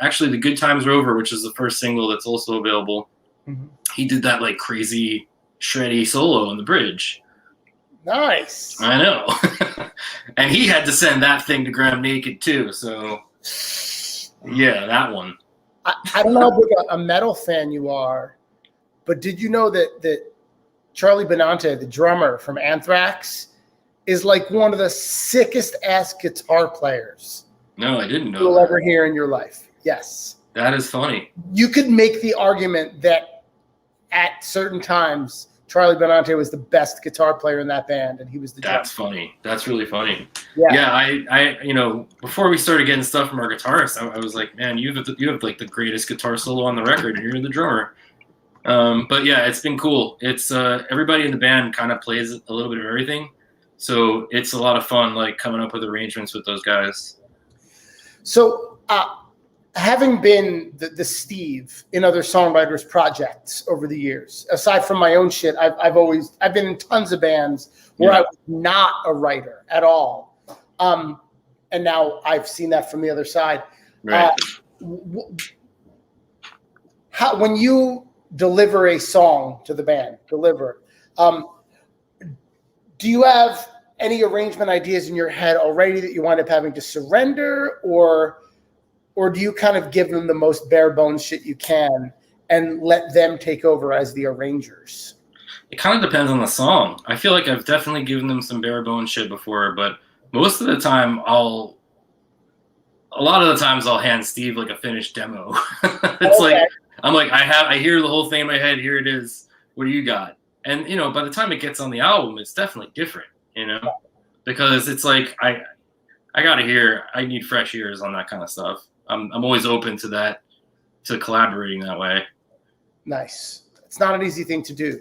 actually, The Good Times Are Over, which is the first single that's also available, he did that crazy shreddy solo on the bridge. Nice. I know. And he had to send that thing to Graham Naked too. So yeah, that one. I don't know how big a metal fan you are, but did you know that Charlie Benante, the drummer from Anthrax, is one of the sickest ass guitar players? No, I didn't know you'll ever hear in your life. Yes. That is funny. You could make the argument that at certain times Charlie Benante was the best guitar player in that band, and he was the drummer. That's funny. That's really funny. Yeah. I before we started getting stuff from our guitarist, I was like, man, you have the greatest guitar solo on the record, and you're the drummer. But yeah, it's been cool. It's everybody in the band kind of plays a little bit of everything, so it's a lot of fun coming up with arrangements with those guys. So having been the Steve in other songwriters projects over the years, aside from my own shit, I've been in tons of bands where I was not a writer at all. And now I've seen that from the other side. Right. When you deliver a song to the band, do you have any arrangement ideas in your head already that you wind up having to surrender, or do you kind of give them the most bare bones shit you can and let them take over as the arrangers? It kind of depends on the song. I feel like I've definitely given them some bare bones shit before, but most of the time a lot of the times I'll hand Steve like a finished demo. It's okay. I hear the whole thing in my head. Here it is. What do you got? And by the time it gets on the album, it's definitely different. Because it's like I need fresh ears on that kind of stuff. I'm always open to that, to collaborating that way. Nice. It's not an easy thing to do.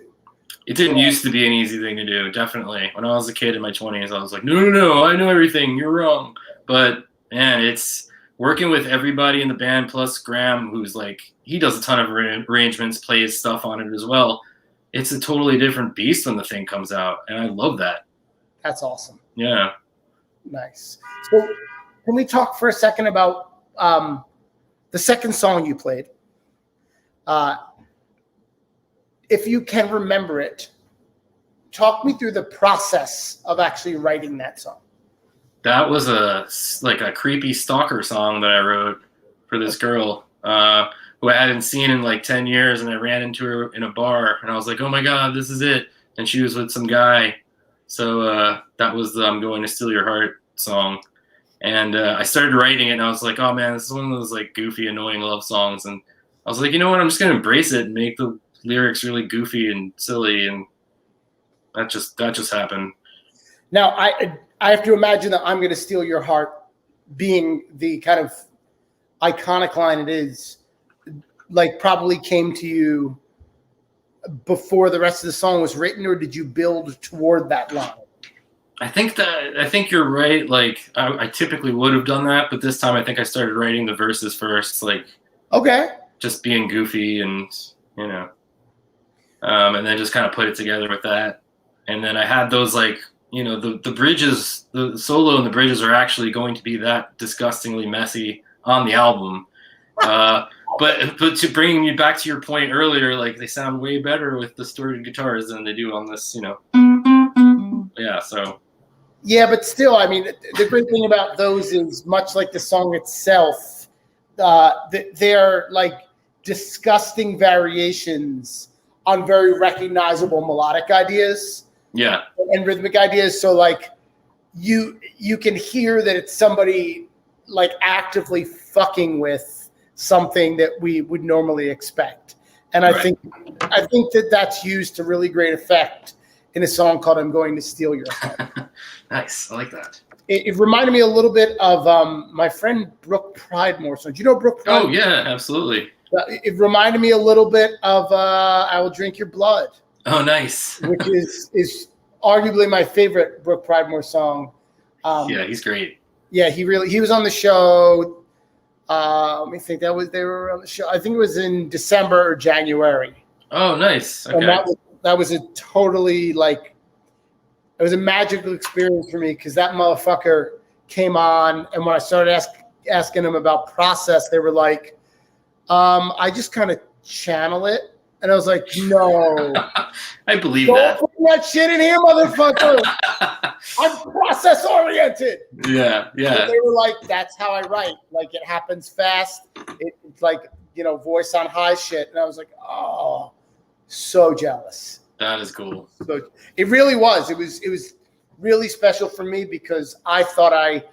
It didn't used to be an easy thing to do, definitely. When I was a kid in my 20s, I was like, no, I know everything. You're wrong. But, man, it's working with everybody in the band, plus Graham, who's like, he does a ton of arrangements, plays stuff on it as well. It's a totally different beast when the thing comes out, and I love that. That's awesome. Yeah. Nice. So can we talk for a second about the second song you played? If you can remember it, talk me through the process of actually writing that song. That was a creepy stalker song that I wrote for this girl who I hadn't seen in like 10 years, and I ran into her in a bar, and I was like, oh my God, this is it. And she was with some guy. So that was the I'm Going to Steal Your Heart song. And I started writing it, and I was like, oh man, this is one of those like goofy, annoying love songs. And I was like, you know what, I'm just going to embrace it and make the lyrics really goofy and silly, and that just happened. Now I have to imagine that I'm Going to Steal Your Heart being the kind of iconic line it is, like probably came to you before the rest of the song was written, or did you build toward that line? I think you're right. Like I typically would have done that, but this time I think I started writing the verses first, like just being goofy and and then just kind of put it together with that. And then I had those the bridges, the solo and the bridges are actually going to be that disgustingly messy on the album. But to bring you back to your point earlier, like they sound way better with distorted guitars than they do on this, Yeah, so. Yeah, but still, I mean, the great thing about those is much like the song itself, they're like disgusting variations on very recognizable melodic ideas. Yeah. And rhythmic ideas. So like you can hear that it's somebody like actively fucking with something that we would normally expect. And I think that that's used to really great effect in a song called I'm Going to Steal Your Heart. Nice. I like that. It reminded me a little bit of my friend Brooke Pridemore. So do you know Brooke Pridemore? Oh, yeah, absolutely. It reminded me a little bit of I Will Drink Your Blood. Oh, nice. Which is arguably my favorite Brooke Pridemore song. Yeah, he's great. Yeah, he was on the show. Let me think. They were on the show. I think it was in December or January. Oh, nice. Okay. And that was a totally it was a magical experience for me because that motherfucker came on, and when I started asking them about process, they were like, I just kind of channel it. And I was like, no. I believe Don't put that shit in here, motherfucker. I'm process oriented. Yeah. And they were like, that's how I write. Like, it happens fast. It's like, voice on high shit. And I was like, oh, so jealous. That is cool. So it really was. It was really special for me because I thought I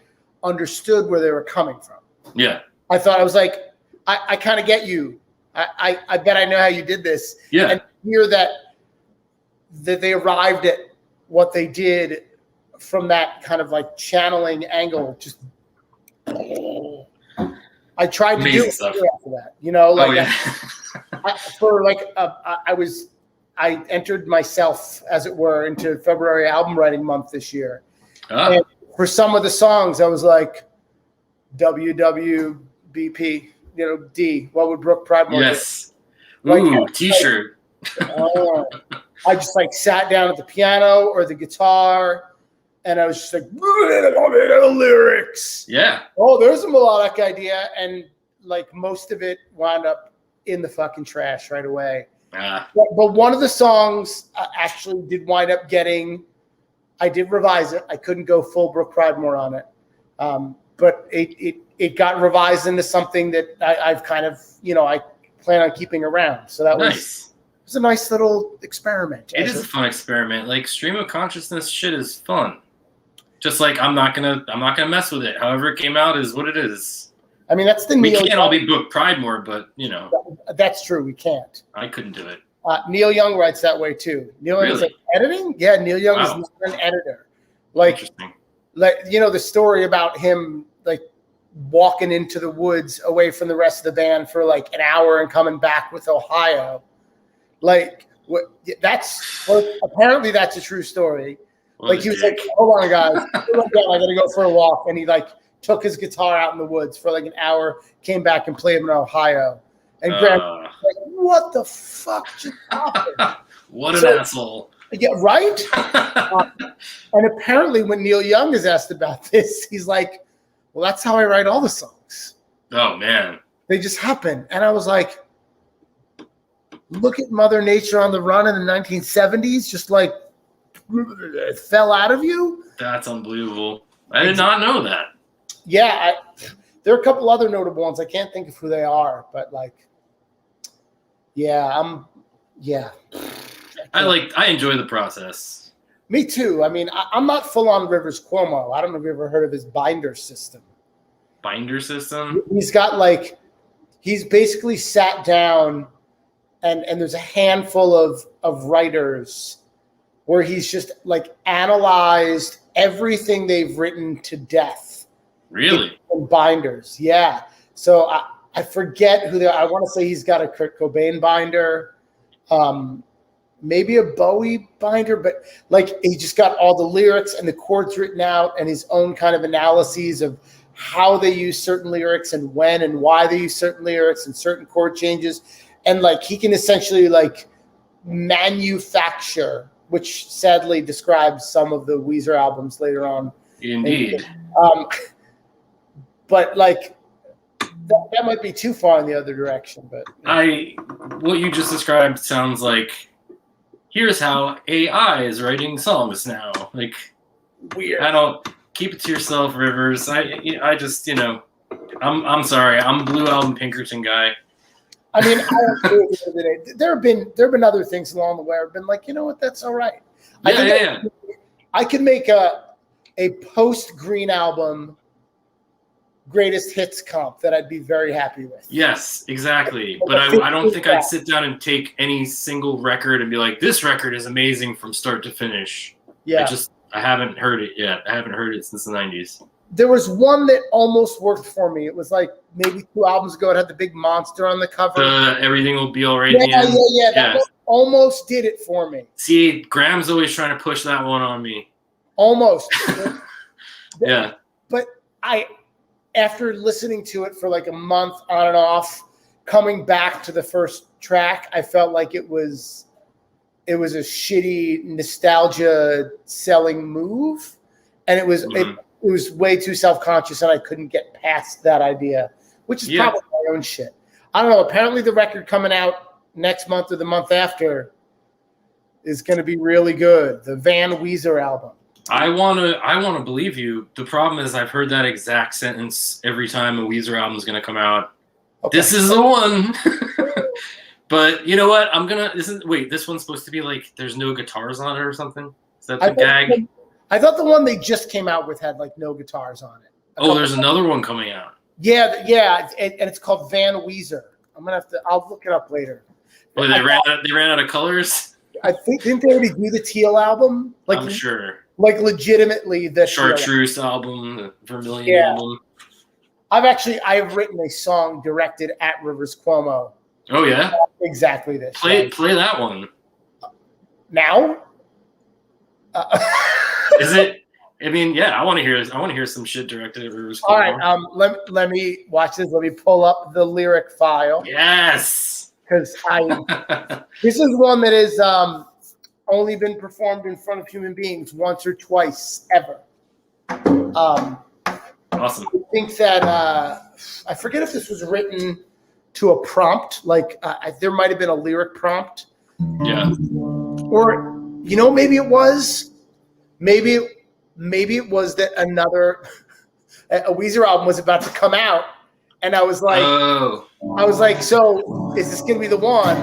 understood where they were coming from. Yeah. I thought I was like, I kind of get you. I bet I know how you did this. Yeah. And hear that they arrived at what they did from that kind of like channeling angle. Just I tried to do it after that. I entered myself, as it were, into February album writing month this year. And for some of the songs, I was like, WWBP. D, what would Brooke Pridemore do? Yes. Like, Ooh, T-shirt. I just like sat down at the piano or the guitar, and I was just like, lyrics. Yeah. Oh, there's a melodic idea, and like most of it wound up in the fucking trash right away. But one of the songs actually did wind up getting. I did revise it. I couldn't go full Brooke Pridemore on it, but it got revised into something that I've kind of I plan on keeping around. So that nice. It was a nice little experiment. It is a fun experiment. Like stream of consciousness shit is fun. Just like I'm not gonna mess with it. However it came out is what it is. I mean, that's the we can't all be Brooke Pridemore, but that's true. We can't. I couldn't do it. Neil Young writes that way too. Neil Young's like editing. Yeah, Neil Young is not an editor. Like the story about him like walking into the woods away from the rest of the band for like an hour and coming back with Ohio. Like apparently that's a true story. Like he was like, hold on, guys, I gotta go for a walk, and he like took his guitar out in the woods for like an hour, came back and played in Ohio. And Graham was like, what the fuck just happened? What an asshole. Yeah, right? And apparently when Neil Young is asked about this, he's like, well, that's how I write all the songs. Oh, man. They just happen. And I was like, look at Mother Nature on the Run in the 1970s, just like it fell out of you. That's unbelievable. I did not know that. Yeah, there are a couple other notable ones. I can't think of who they are, but like, I enjoy the process. Me too. I mean, I'm not full on Rivers Cuomo. I don't know if you've ever heard of his binder system. Binder system? He's got like, he's basically sat down and there's a handful of writers where he's just like analyzed everything they've written to death. Really? In binders. Yeah. So I forget who they are. I want to say he's got a Kurt Cobain binder, maybe a Bowie binder, but like he just got all the lyrics and the chords written out and his own kind of analyses of how they use certain lyrics and when and why they use certain lyrics and certain chord changes. And like he can essentially like manufacture, which sadly describes some of the Weezer albums later on. Indeed. But like that might be too far in the other direction. But what you just described sounds like here's how AI is writing songs now. Like weird. I don't keep it to yourself, Rivers. I just I'm sorry. I'm Blue Album Pinkerton guy. I mean, there have been other things along the way. I've been like, you know what, that's all right. I can make a post Green Album greatest hits comp that I'd be very happy with. Yes, exactly. But I don't think I'd sit down and take any single record and be like, this record is amazing from start to finish. Yeah. I haven't heard it yet. I haven't heard it since the 90s. There was one that almost worked for me. It was like maybe 2 albums ago. It had the big monster on the cover. Everything will be all right. Yeah. That one almost did it for me. See, Graham's always trying to push that one on me. Almost. Yeah. But after listening to it for like a month on and off, coming back to the first track, I felt like it was a shitty nostalgia selling move, and it was it was way too self-conscious, and I couldn't get past that idea, which is probably my own shit. I don't know. Apparently, the record coming out next month or the month after is going to be really good. The Van Weezer album. I want to believe you. The problem is I've heard that exact sentence every time a Weezer album is going to come out. Okay. This is the one. But you know what? This one's supposed to be like there's no guitars on it or something? Is that the gag? I thought the one they just came out with had like no guitars on it. There's another one coming out. Yeah, and it's called Van Weezer. I'll look it up later. Oh, they ran out of colors? I think didn't they already do the Teal album? Like, I'm sure. Like legitimately the Chartreuse album, the Vermilion album. I've written a song directed at Rivers Cuomo. Oh yeah? Exactly this. Play that one. Now? Is I mean, yeah, I want to hear some shit directed at Rivers All right, Cuomo. let me watch this. Let me pull up the lyric file Yes. because this is one that is only been performed in front of human beings once or twice ever. Awesome. I think that I forget if this was written to a prompt, like there might have been a lyric prompt. Yeah. Or maybe it was. Maybe it was that a Weezer album was about to come out, and I was like, so is this gonna be the one?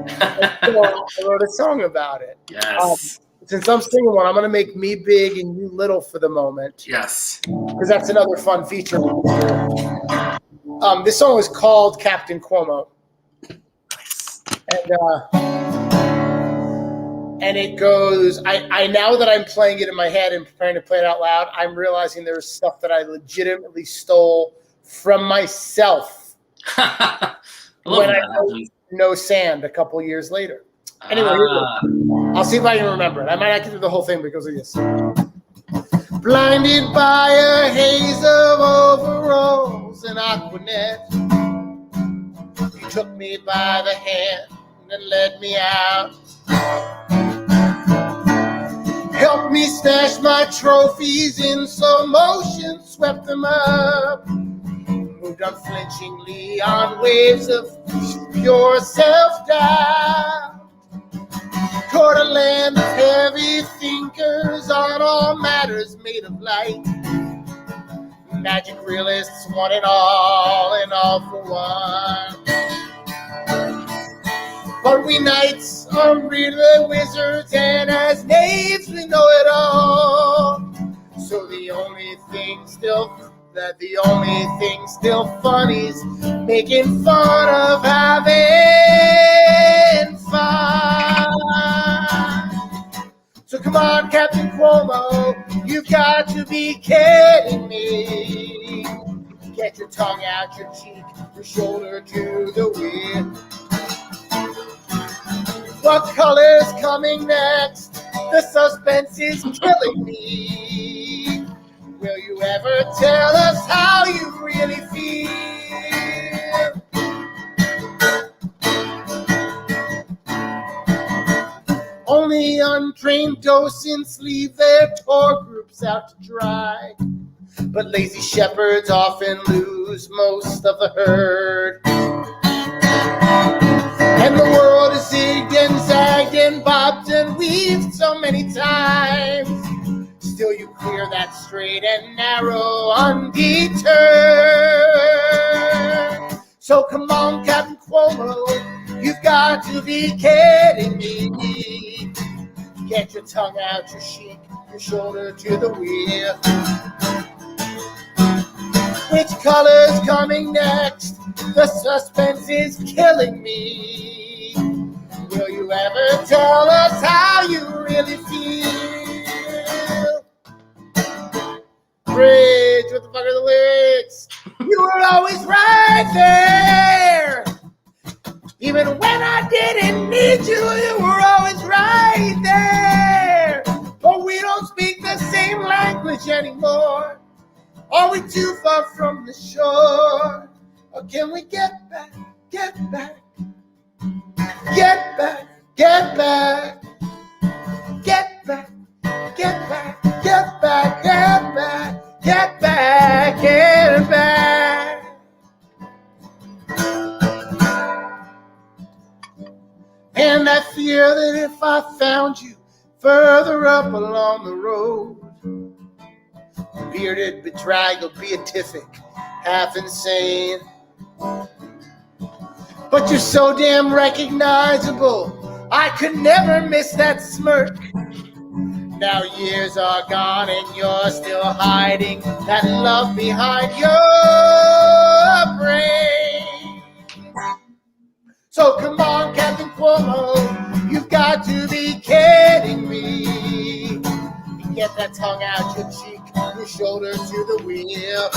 So I wrote a song about it. Yes. Since I'm singing one, I'm gonna make Me Big and You Little for the moment. Yes. Because that's another fun feature. This song is called Captain Cuomo, and it goes. I now that I'm playing it in my head and preparing to play it out loud, I'm realizing there's stuff that I legitimately stole from myself when I wrote No Sand a couple years later. Anyway, I'll see if I can remember it. I might not get through the whole thing because of this. Blinded by a haze of overalls and Aquanet, you took me by the hand and led me out. Helped me stash my trophies in slow motion, swept them up, moved unflinchingly on waves of pure self-doubt. Toward a land of heavy thinkers on all matters made of light. Magic realists, one and all for one. But we knights are really wizards, and as knaves we know it all. So the only thing still funny's making fun of having fun. So come on, Captain Cuomo, you've got to be kidding me. Get your tongue out your cheek, your shoulder to the wind. What color's coming next? The suspense is killing me. Will you ever tell us how you really feel? Only untrained docents leave their tour groups out to dry, but lazy shepherds often lose most of the herd. And the world is zigged and zagged and bobbed and weaved so many times. Still you clear that straight and narrow undeterred. So come on, Captain Cuomo, you've got to be kidding me. Get your tongue out your cheek, your shoulder to the wheel. Which color's coming next? The suspense is killing me. Will you ever tell us how you really feel? Bridge, what the fuck are the lyrics? You were always right there. Even when I didn't need you, you were always right there. But we don't speak the same language anymore. Are we too far from the shore? Or can we get back, get back, get back, get back, get back, get back, get back, get back, get back, get back. And I fear that if I found you further up along the road, bearded, bedraggled, beatific, half insane, but you're so damn recognizable, I could never miss that smirk. Now years are gone and you're still hiding that love behind your brain. So come on, Captain Cuomo, you've got to be kidding me. Get that tongue out your cheek, your shoulder to the wheel.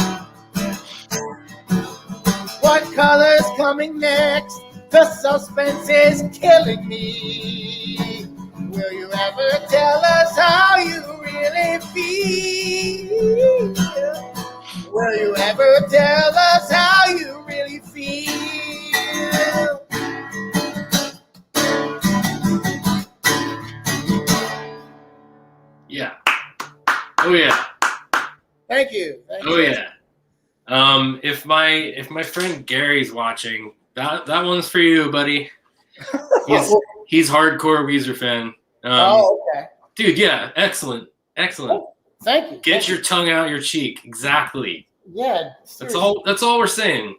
What color's coming next? The suspense is killing me. Will you ever tell us how you really feel? Will you ever tell us how you really feel? Yeah. Oh yeah. Thank you. Oh yeah. If my friend Gary's watching, that one's for you, buddy. He's hardcore Weezer fan. Okay. Dude, yeah, excellent. Oh, thank you. Get your tongue out your cheek. Exactly. Yeah. Seriously. That's all we're saying.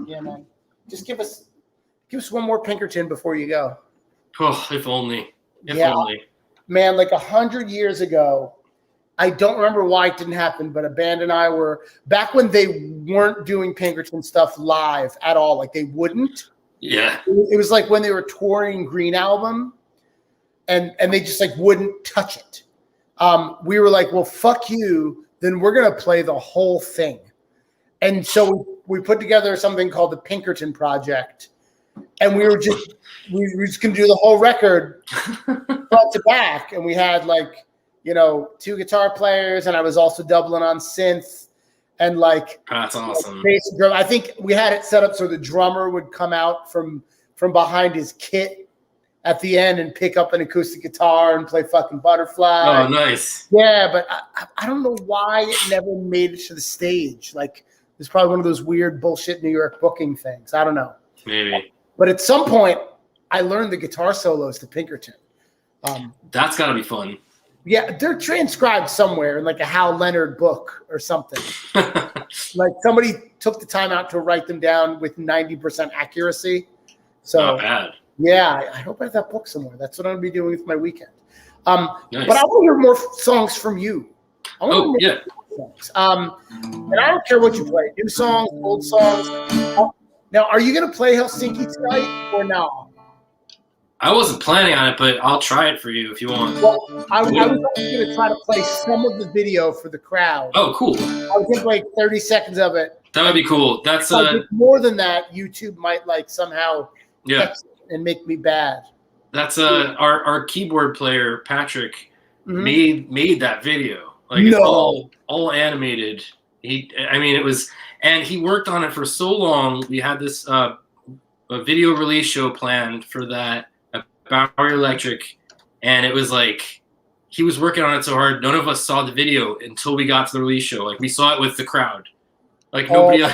Yeah, man. Just give us one more Pinkerton before you go. Oh, if only. If Yeah. only. Man, like 100 years ago, I don't remember why it didn't happen, but a band and I were back when they weren't doing Pinkerton stuff live at all. Like they wouldn't. Yeah. It was like when they were touring Green Album, and they just like wouldn't touch it. We were like, well, fuck you. Then we're gonna play the whole thing. And so we put together something called the Pinkerton Project, and we were just gonna do the whole record front to back. And we had like, you know, 2 guitar players, and I was also doubling on synth, and like that's awesome. Bass and drum. I think we had it set up so the drummer would come out from behind his kit at the end and pick up an acoustic guitar and play fucking Butterfly. Oh, nice. Yeah, but I don't know why it never made it to the stage. Like it's probably one of those weird bullshit New York booking things. I don't know. Maybe. But at some point, I learned the guitar solos to Pinkerton. That's got to be fun. Yeah, they're transcribed somewhere in like a Hal Leonard book or something. Like somebody took the time out to write them down with 90% accuracy. So not bad. Yeah, I hope I have that book somewhere. That's what I'm gonna be doing with my weekend. Nice. But I want to hear more songs from you. Yeah. Songs. And I don't care what you play, new songs, old songs. Now, are you gonna play Helsinki tonight or no? I wasn't planning on it, but I'll try it for you if you want. Well, I was going to try to play some of the video for the crowd. Oh, cool. I was going to play 30 seconds of it. That would be cool. That's more than that. YouTube might like somehow text and make me bad. That's our keyboard player Patrick made that video. Like it's all animated. It was, and he worked on it for so long. We had this a video release show planned for that. Bowery Electric, and it was like he was working on it so hard. None of us saw the video until we got to the release show. Like we saw it with the crowd, like nobody,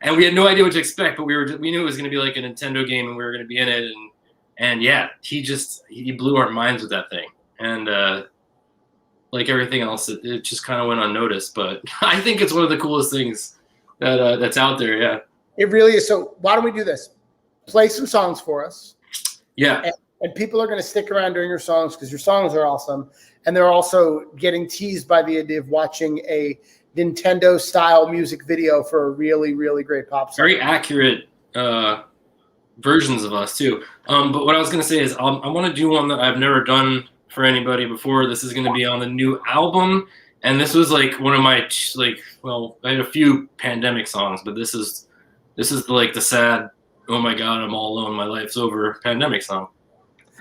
and we had no idea what to expect. But we knew it was going to be like a Nintendo game, and we were going to be in it. And yeah, he blew our minds with that thing. And like everything else, it just kind of went unnoticed. But I think it's one of the coolest things that's out there. Yeah, it really is. So why don't we do this? Play some songs for us. Yeah. And people are going to stick around during your songs because your songs are awesome. And they're also getting teased by the idea of watching a Nintendo-style music video for a really, really great pop song. Very accurate versions of us, too. But what I was going to say is I want to do one that I've never done for anybody before. This is going to be on the new album. And this was like one of my, I had a few pandemic songs, but this is like the sad, oh my God, I'm all alone, my life's over pandemic song.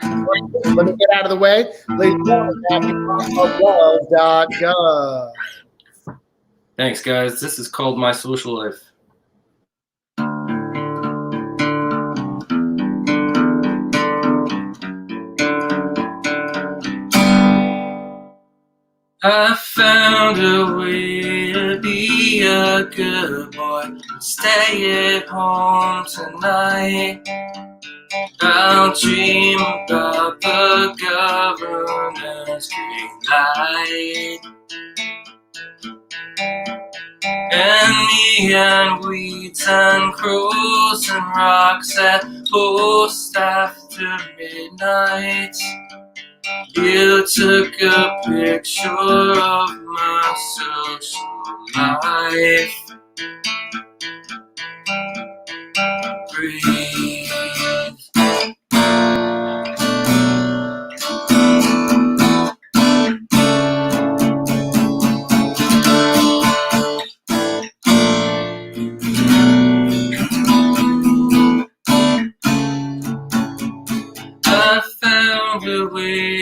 Let me get out of the way. Ladies and gentlemen, happy.gov. Thanks, guys. This is called My Social Life. I found a way to be a good boy. Stay at home tonight. I'll dream about the governor's green light. And me and weeds and crows and rocks at post after midnight. You took a picture of my social life. Breathe. I found a way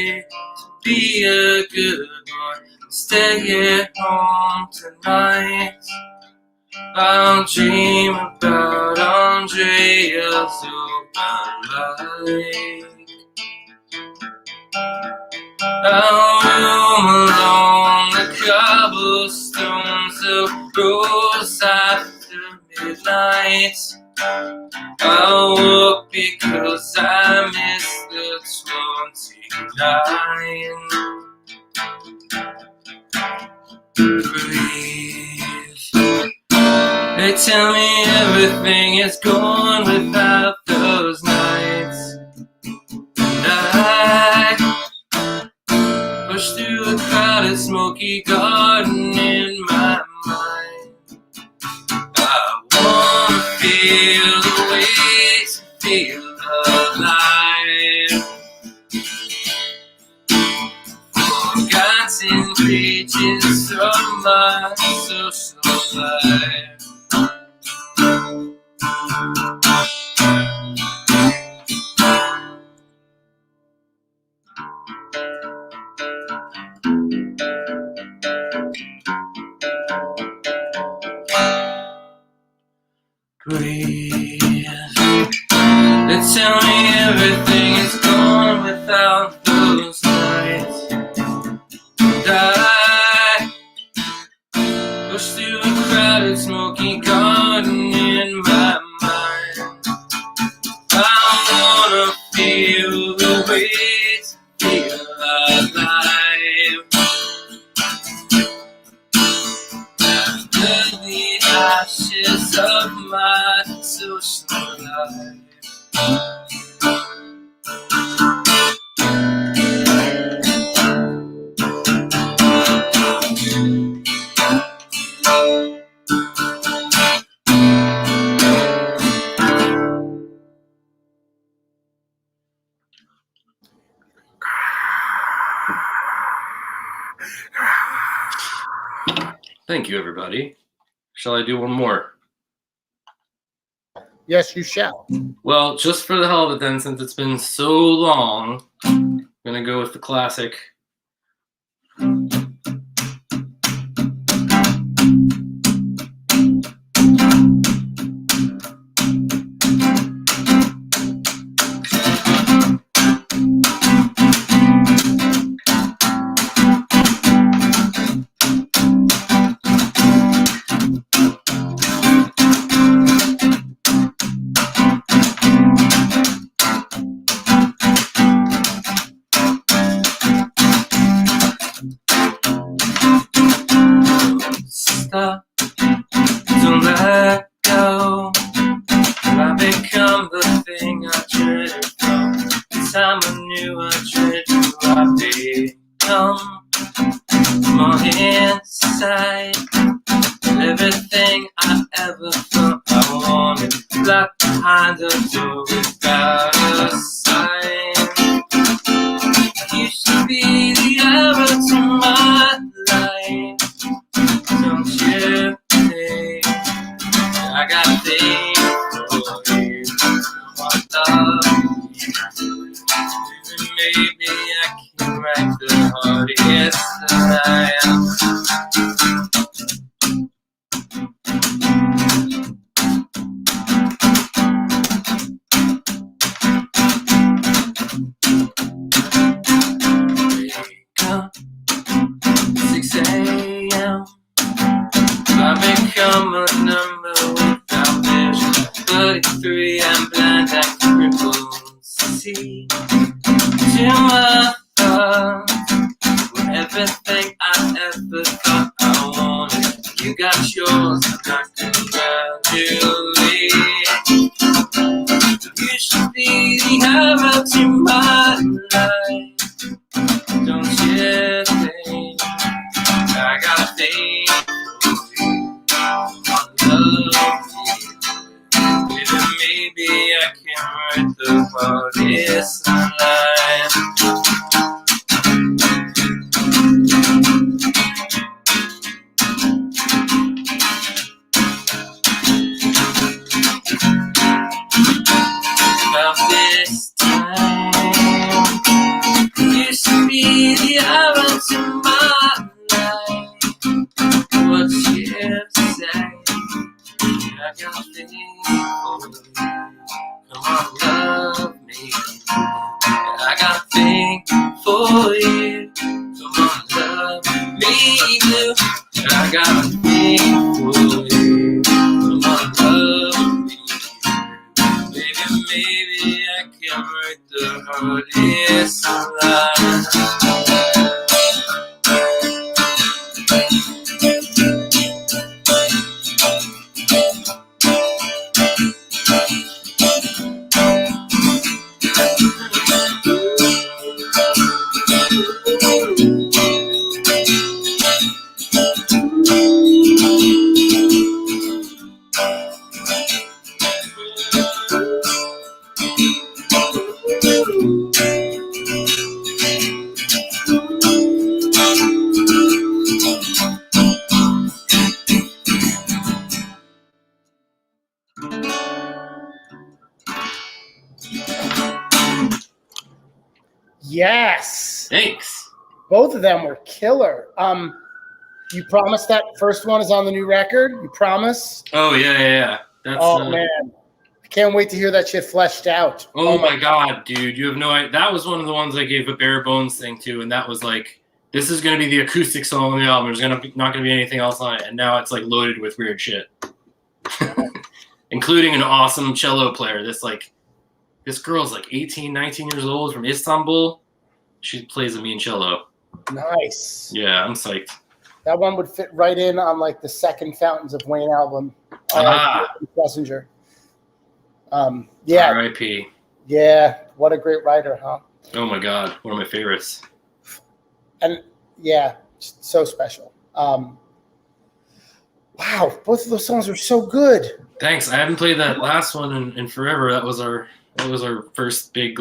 stay at home tonight. I'll dream about Andrea's open lake. I'll roam along the cobblestones of Rose after midnight. I'll walk because I miss the 29. Breathe. They tell me everything is gone without those nights. And I push through a crowded, smoky garden in my mind. I wanna feel the way to feel alive. Forgotten pages of my social life. Breathe. They tell me everything is gone without those nights. And I push through a crowded, smoky garden in my mind. I wanna feel the way to feel alive. After the ashes of my social life. Thank you, everybody. Shall I do one more? Yes, you shall. Well, just for the hell of it then, since it's been so long, I'm going to go with the classic. Stop, don't let go. I become the thing I dreaded from the time I knew I dreaded who I become. More inside, everything I ever thought I wanted, locked behind a door without a sign. I used to be the arrow to my life. Don't you think I got things for you? I love you. Even maybe I can write the hardest that I am. Wake up, 6 a.m. I become a number without vision. 33, I'm blind, I can crippled. See to my thoughts, everything I ever thought I wanted. You got yours, and I congratulate. You should be the arrow to my life. Don't you think I got a thing? Maybe I can write the hardest line. About this time, used to be the arrow to my life. got a thing for you. Come on, love me. I got a thing for you. Come on, love me too. I got a thing for you. Come on, love me. Maybe I can write the hardest line. Yes. Thanks. Both of them were killer. You promise that first one is on the new record? You promise? Oh yeah. That's man. I can't wait to hear that shit fleshed out. Oh my god, dude. You have no idea. That was one of the ones I gave a bare bones thing to, and that was like, this is gonna be the acoustic song on the album. There's not gonna be anything else on it. And now it's like loaded with weird shit. Including an awesome cello player. This girl's like 18, 19 years old from Istanbul. She plays a mean cello. Nice. Yeah, I'm psyched. That one would fit right in on like the second Fountains of Wayne album. Messenger. Yeah. R.I.P. Yeah. What a great writer, huh? Oh my God. One of my favorites. And yeah, so special. Wow. Both of those songs were so good. Thanks. I haven't played that last one in forever. That was our first big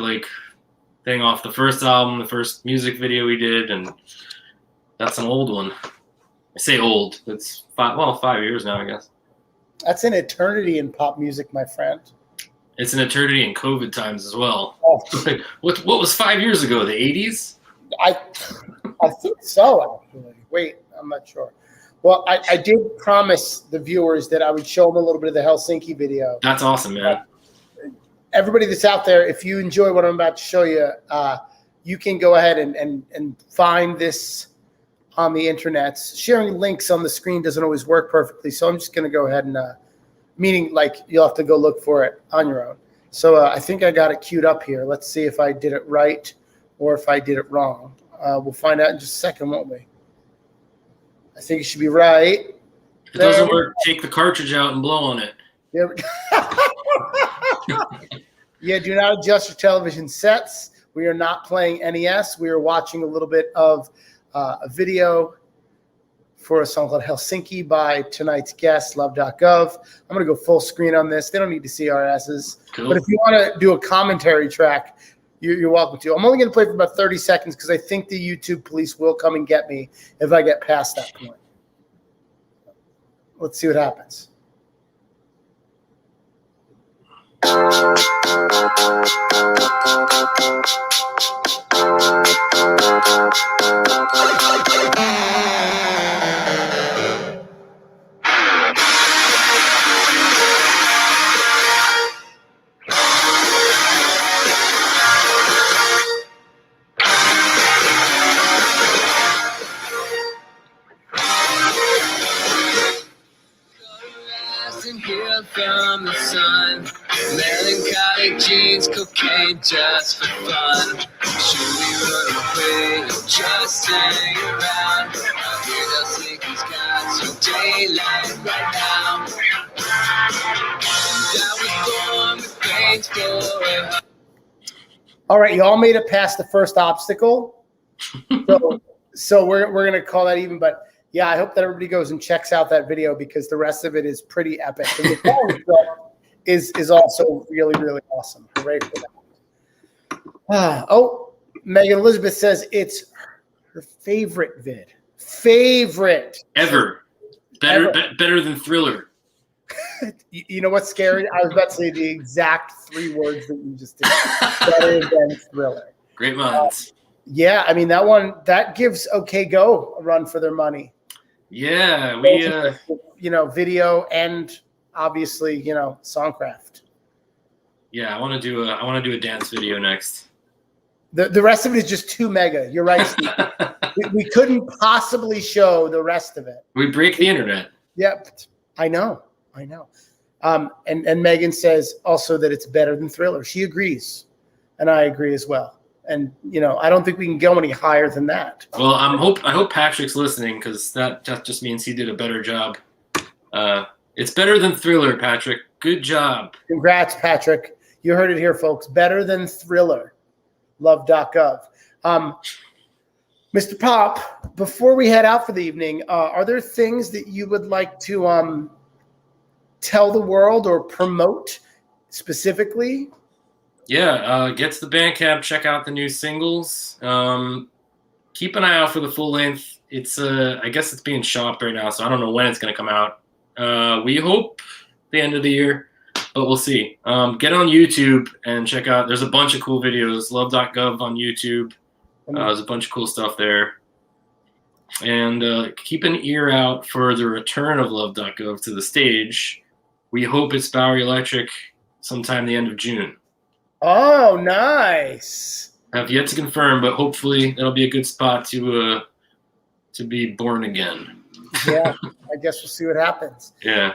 thing off the first album, the first music video we did, and that's an old one. I say old. It's 5 years now, I guess. That's an eternity in pop music, my friend. It's an eternity in COVID times as well. Oh. What was 5 years ago? The 80s? I think so, actually. Wait, I'm not sure. Well, I did promise the viewers that I would show them a little bit of the Helsinki video. That's awesome, man. Everybody that's out there, if you enjoy what I'm about to show you, you can go ahead and find this on the internet. Sharing links on the screen doesn't always work perfectly, so I'm just going to go ahead and, meaning like you'll have to go look for it on your own. So I think I got it queued up here. Let's see if I did it right or if I did it wrong. We'll find out in just a second, won't we? I think it should be right. If it doesn't work, take the cartridge out and blow on it. Yeah, do not adjust your television sets. We are not playing NES. We are watching a little bit of a video for a song called Helsinki by tonight's guest, LUV.gov. I'm going to go full screen on this. They don't need to see our asses. Cool. But if you want to do a commentary track, you're welcome to. I'm only going to play for about 30 seconds because I think the YouTube police will come and get me if I get past that point. Let's see what happens. From the sun, melancholic jeans, cocaine just for fun. Should we run away or just hang around? I hear those Helsinki's got some daylight right now. I was born with brains for. All right, you all made it past the first obstacle, so we're gonna call that even, but. Yeah, I hope that everybody goes and checks out that video because the rest of it is pretty epic. And the song is also really, really awesome. Hooray for that. Megan Elizabeth says it's her favorite vid. Favorite. Ever. Better than Thriller. You know what's scary? I was about to say the exact 3 words that you just did. Better than Thriller. Great minds. Yeah, I mean, that gives OK Go a run for their money. Yeah, we video and obviously, Songcraft. Yeah, I want to do a dance video next. The rest of it is just too mega. You're right, Steve. we couldn't possibly show the rest of it. We break the internet. Yep, I know. And Megan says also that it's better than Thriller. She agrees, and I agree as well. And I don't think we can go any higher than that. Well, I hope Patrick's listening, because that just means he did a better job. It's better than Thriller, Patrick. Good job. Congrats, Patrick. You heard it here, folks. Better than Thriller. LUV.gov. Mr. Pop, before we head out for the evening, are there things that you would like to tell the world or promote specifically? Yeah, get to the Bandcamp, check out the new singles. Keep an eye out for the full length. It's I guess it's being shopped right now, so I don't know when it's going to come out. We hope the end of the year, but we'll see. Get on YouTube and check out. There's a bunch of cool videos. LUV.gov on YouTube. There's a bunch of cool stuff there. And keep an ear out for the return of LUV.gov to the stage. We hope it's Bowery Electric sometime the end of June. Oh, nice. I have yet to confirm, but hopefully that'll be a good spot to be born again. Yeah, I guess we'll see what happens. Yeah.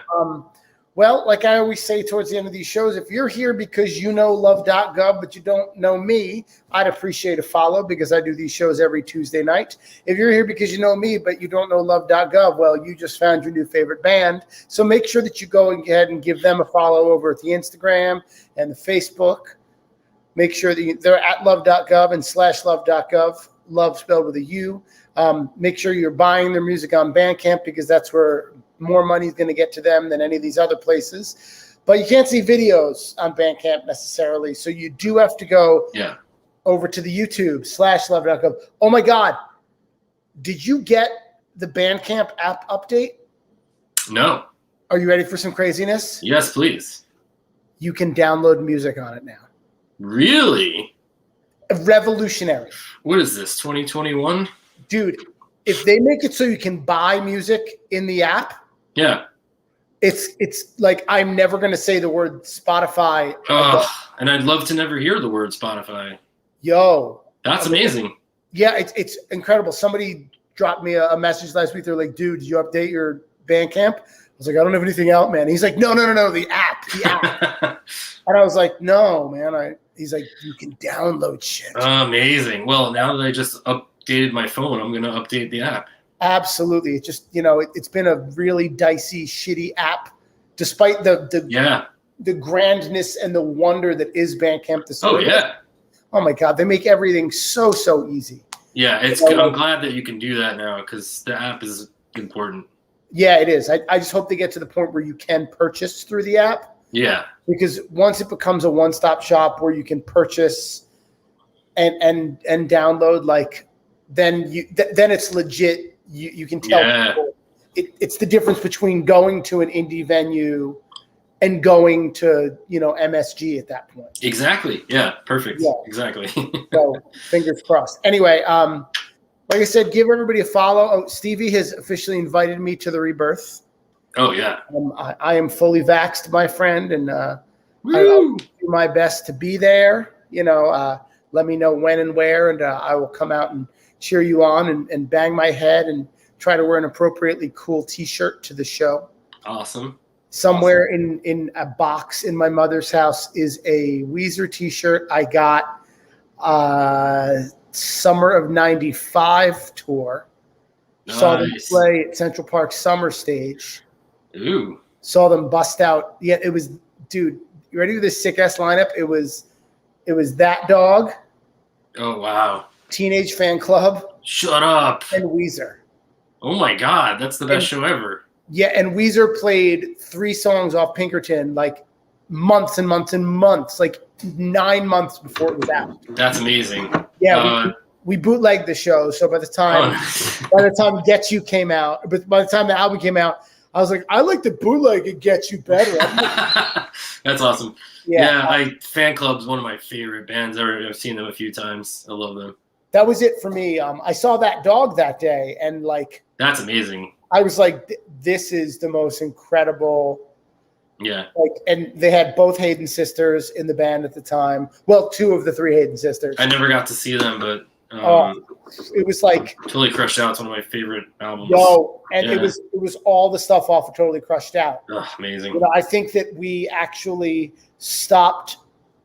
Well, like I always say towards the end of these shows, if you're here because you know LUV.gov, but you don't know me, I'd appreciate a follow, because I do these shows every Tuesday night. If you're here because you know me, but you don't know LUV.gov, well, you just found your new favorite band. So make sure that you go ahead and give them a follow over at the Instagram and the Facebook. Make sure that they're at LUV.gov and /LUV.gov, LUV spelled with a U. Make sure you're buying their music on Bandcamp, because that's where more money is going to get to them than any of these other places. But you can't see videos on Bandcamp necessarily, so you do have to go over to the YouTube /LUV.gov. Oh my God, did you get the Bandcamp app update? No. Are you ready for some craziness? Yes, please. You can download music on it now. Really? Revolutionary. What is this, 2021? Dude, if they make it so you can buy music in the app, it's like I'm never going to say the word Spotify. And I'd love to never hear the word Spotify. Yo. That's amazing. Yeah, it's incredible. Somebody dropped me a message last week. They're like, dude, did you update your Bandcamp? I was like, I don't have anything out, man. He's like, no, the app. And I was like, no, man. He's like, you can download shit. Amazing. Well, now that I just updated my phone, I'm going to update the app. Absolutely. It just, it's been a really dicey, shitty app, despite the grandness and the wonder that is Bandcamp. Oh my God, they make everything so easy. Yeah, I'm glad that you can do that now, because the app is important. Yeah, it is. I just hope they get to the point where you can purchase through the app. Yeah. Because once it becomes a one-stop shop where you can purchase and download, like then it's legit. You can tell people it's the difference between going to an indie venue and going to MSG at that point. Exactly. Yeah. Perfect. Yeah. Exactly. So fingers crossed. Anyway, like I said, give everybody a follow. Oh, Stevie has officially invited me to the Rebirth. Oh yeah. I am fully vaxxed, my friend, and I'll do my best to be there. Let me know when and where, and I will come out and cheer you on and bang my head and try to wear an appropriately cool T-shirt to the show. Awesome. Somewhere in a box in my mother's house is a Weezer T-shirt I got summer of '95 tour. Nice. Saw them play at Central Park Summer Stage. Ooh. Saw them bust out. Yeah, it was, dude, you ready for this sick ass lineup? It was That Dog. Oh wow. Teenage Fan Club. Shut up. And Weezer. Oh my God, that's the best show ever. Yeah, and Weezer played 3 songs off Pinkerton like months and months and months, like 9 months before it was out. That's amazing. Yeah, we bootlegged the show, so by the time Get You came out, but by the time the album came out, I was like, I like the bootleg and Get You better. That's awesome. Yeah, Fan Club's one of my favorite bands ever. I've seen them a few times. I love them. That was it for me. I saw That Dog that day, and like, that's amazing. I was like, this is the most incredible Yeah. Like, and they had both Hayden sisters in the band at the time. Well, 2 of the 3 Hayden sisters. I never got to see them, but it was like Totally Crushed Out. It's one of my favorite albums. and it was all the stuff off of Totally Crushed Out. Ugh, amazing. You know, I think that we actually stopped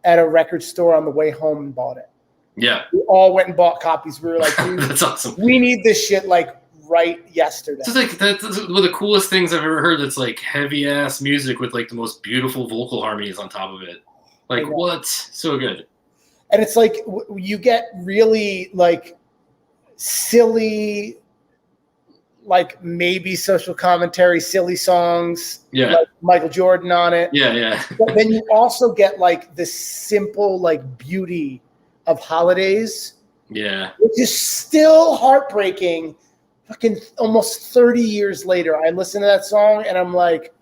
at a record store on the way home and bought it. Yeah. We all went and bought copies. We were like, That's awesome. We need this shit like right yesterday. It's like that's one of the coolest things I've ever heard. That's like heavy ass music with like the most beautiful vocal harmonies on top of it. Like what? So good. And it's like you get really like silly, like maybe social commentary, silly songs. Yeah. Like Michael Jordan on it. Yeah, yeah. But then you also get like the simple like beauty of Holidays. Yeah. Which is still heartbreaking. Fucking almost 30 years later, I listen to that song and I'm like,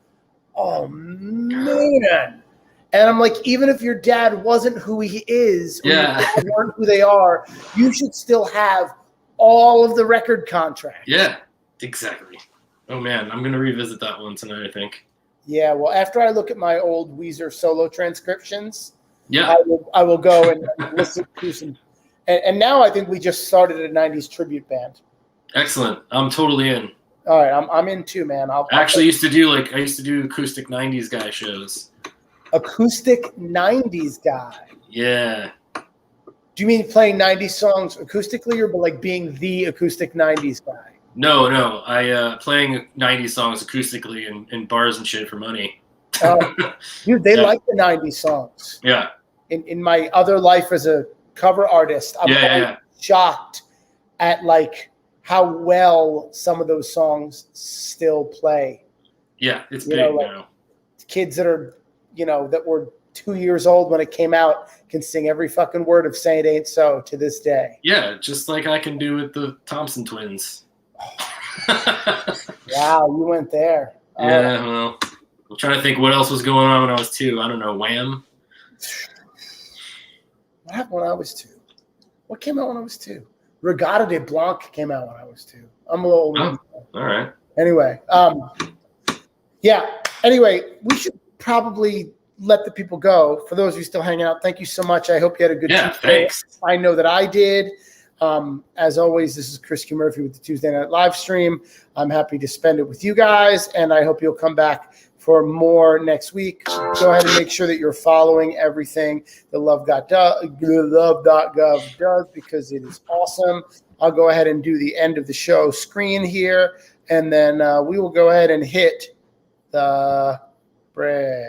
oh man. And I'm like, even if your dad wasn't who he is, or your dad weren't who they are, you should still have all of the record contracts. Yeah, exactly. Oh man, I'm gonna revisit that one tonight, I think. Yeah, well, after I look at my old Weezer solo transcriptions, yeah, I will go and listen to some. And now I think we just started a 90s tribute band. Excellent. I'm totally in. All right, I'm in too, man. I used to do acoustic 90s guy shows. Acoustic 90s guy. Yeah. Do you mean playing 90s songs acoustically or like being the acoustic 90s guy? No. I playing 90s songs acoustically in bars and shit for money. Dude, they like the 90s songs. Yeah. In my other life as a cover artist, I'm shocked at like how well some of those songs still play. Yeah, it's big now. Kids that are, that were 2 years old when it came out can sing every fucking word of Say It Ain't So to this day. Yeah, just like I can do with the Thompson twins. Wow, you went there. Yeah, well, I'm trying to think what else was going on when I was 2. I don't know, Wham? What happened when I was 2? What came out when I was 2? Regatta de Blanc came out when I was 2. I'm a little old. All right. Anyway, Anyway, we should probably let the people go. For those of you still hanging out, thank you so much. I hope you had a good Tuesday. Thanks. I know that I did. As always, this is Chris Q. Murphy with the Tuesday Night Live Stream. I'm happy to spend it with you guys, and I hope you'll come back for more next week. Go ahead and make sure that you're following everything that love.gov does because it is awesome. I'll go ahead and do the end of the show screen here, and then we will go ahead and hit the breaks.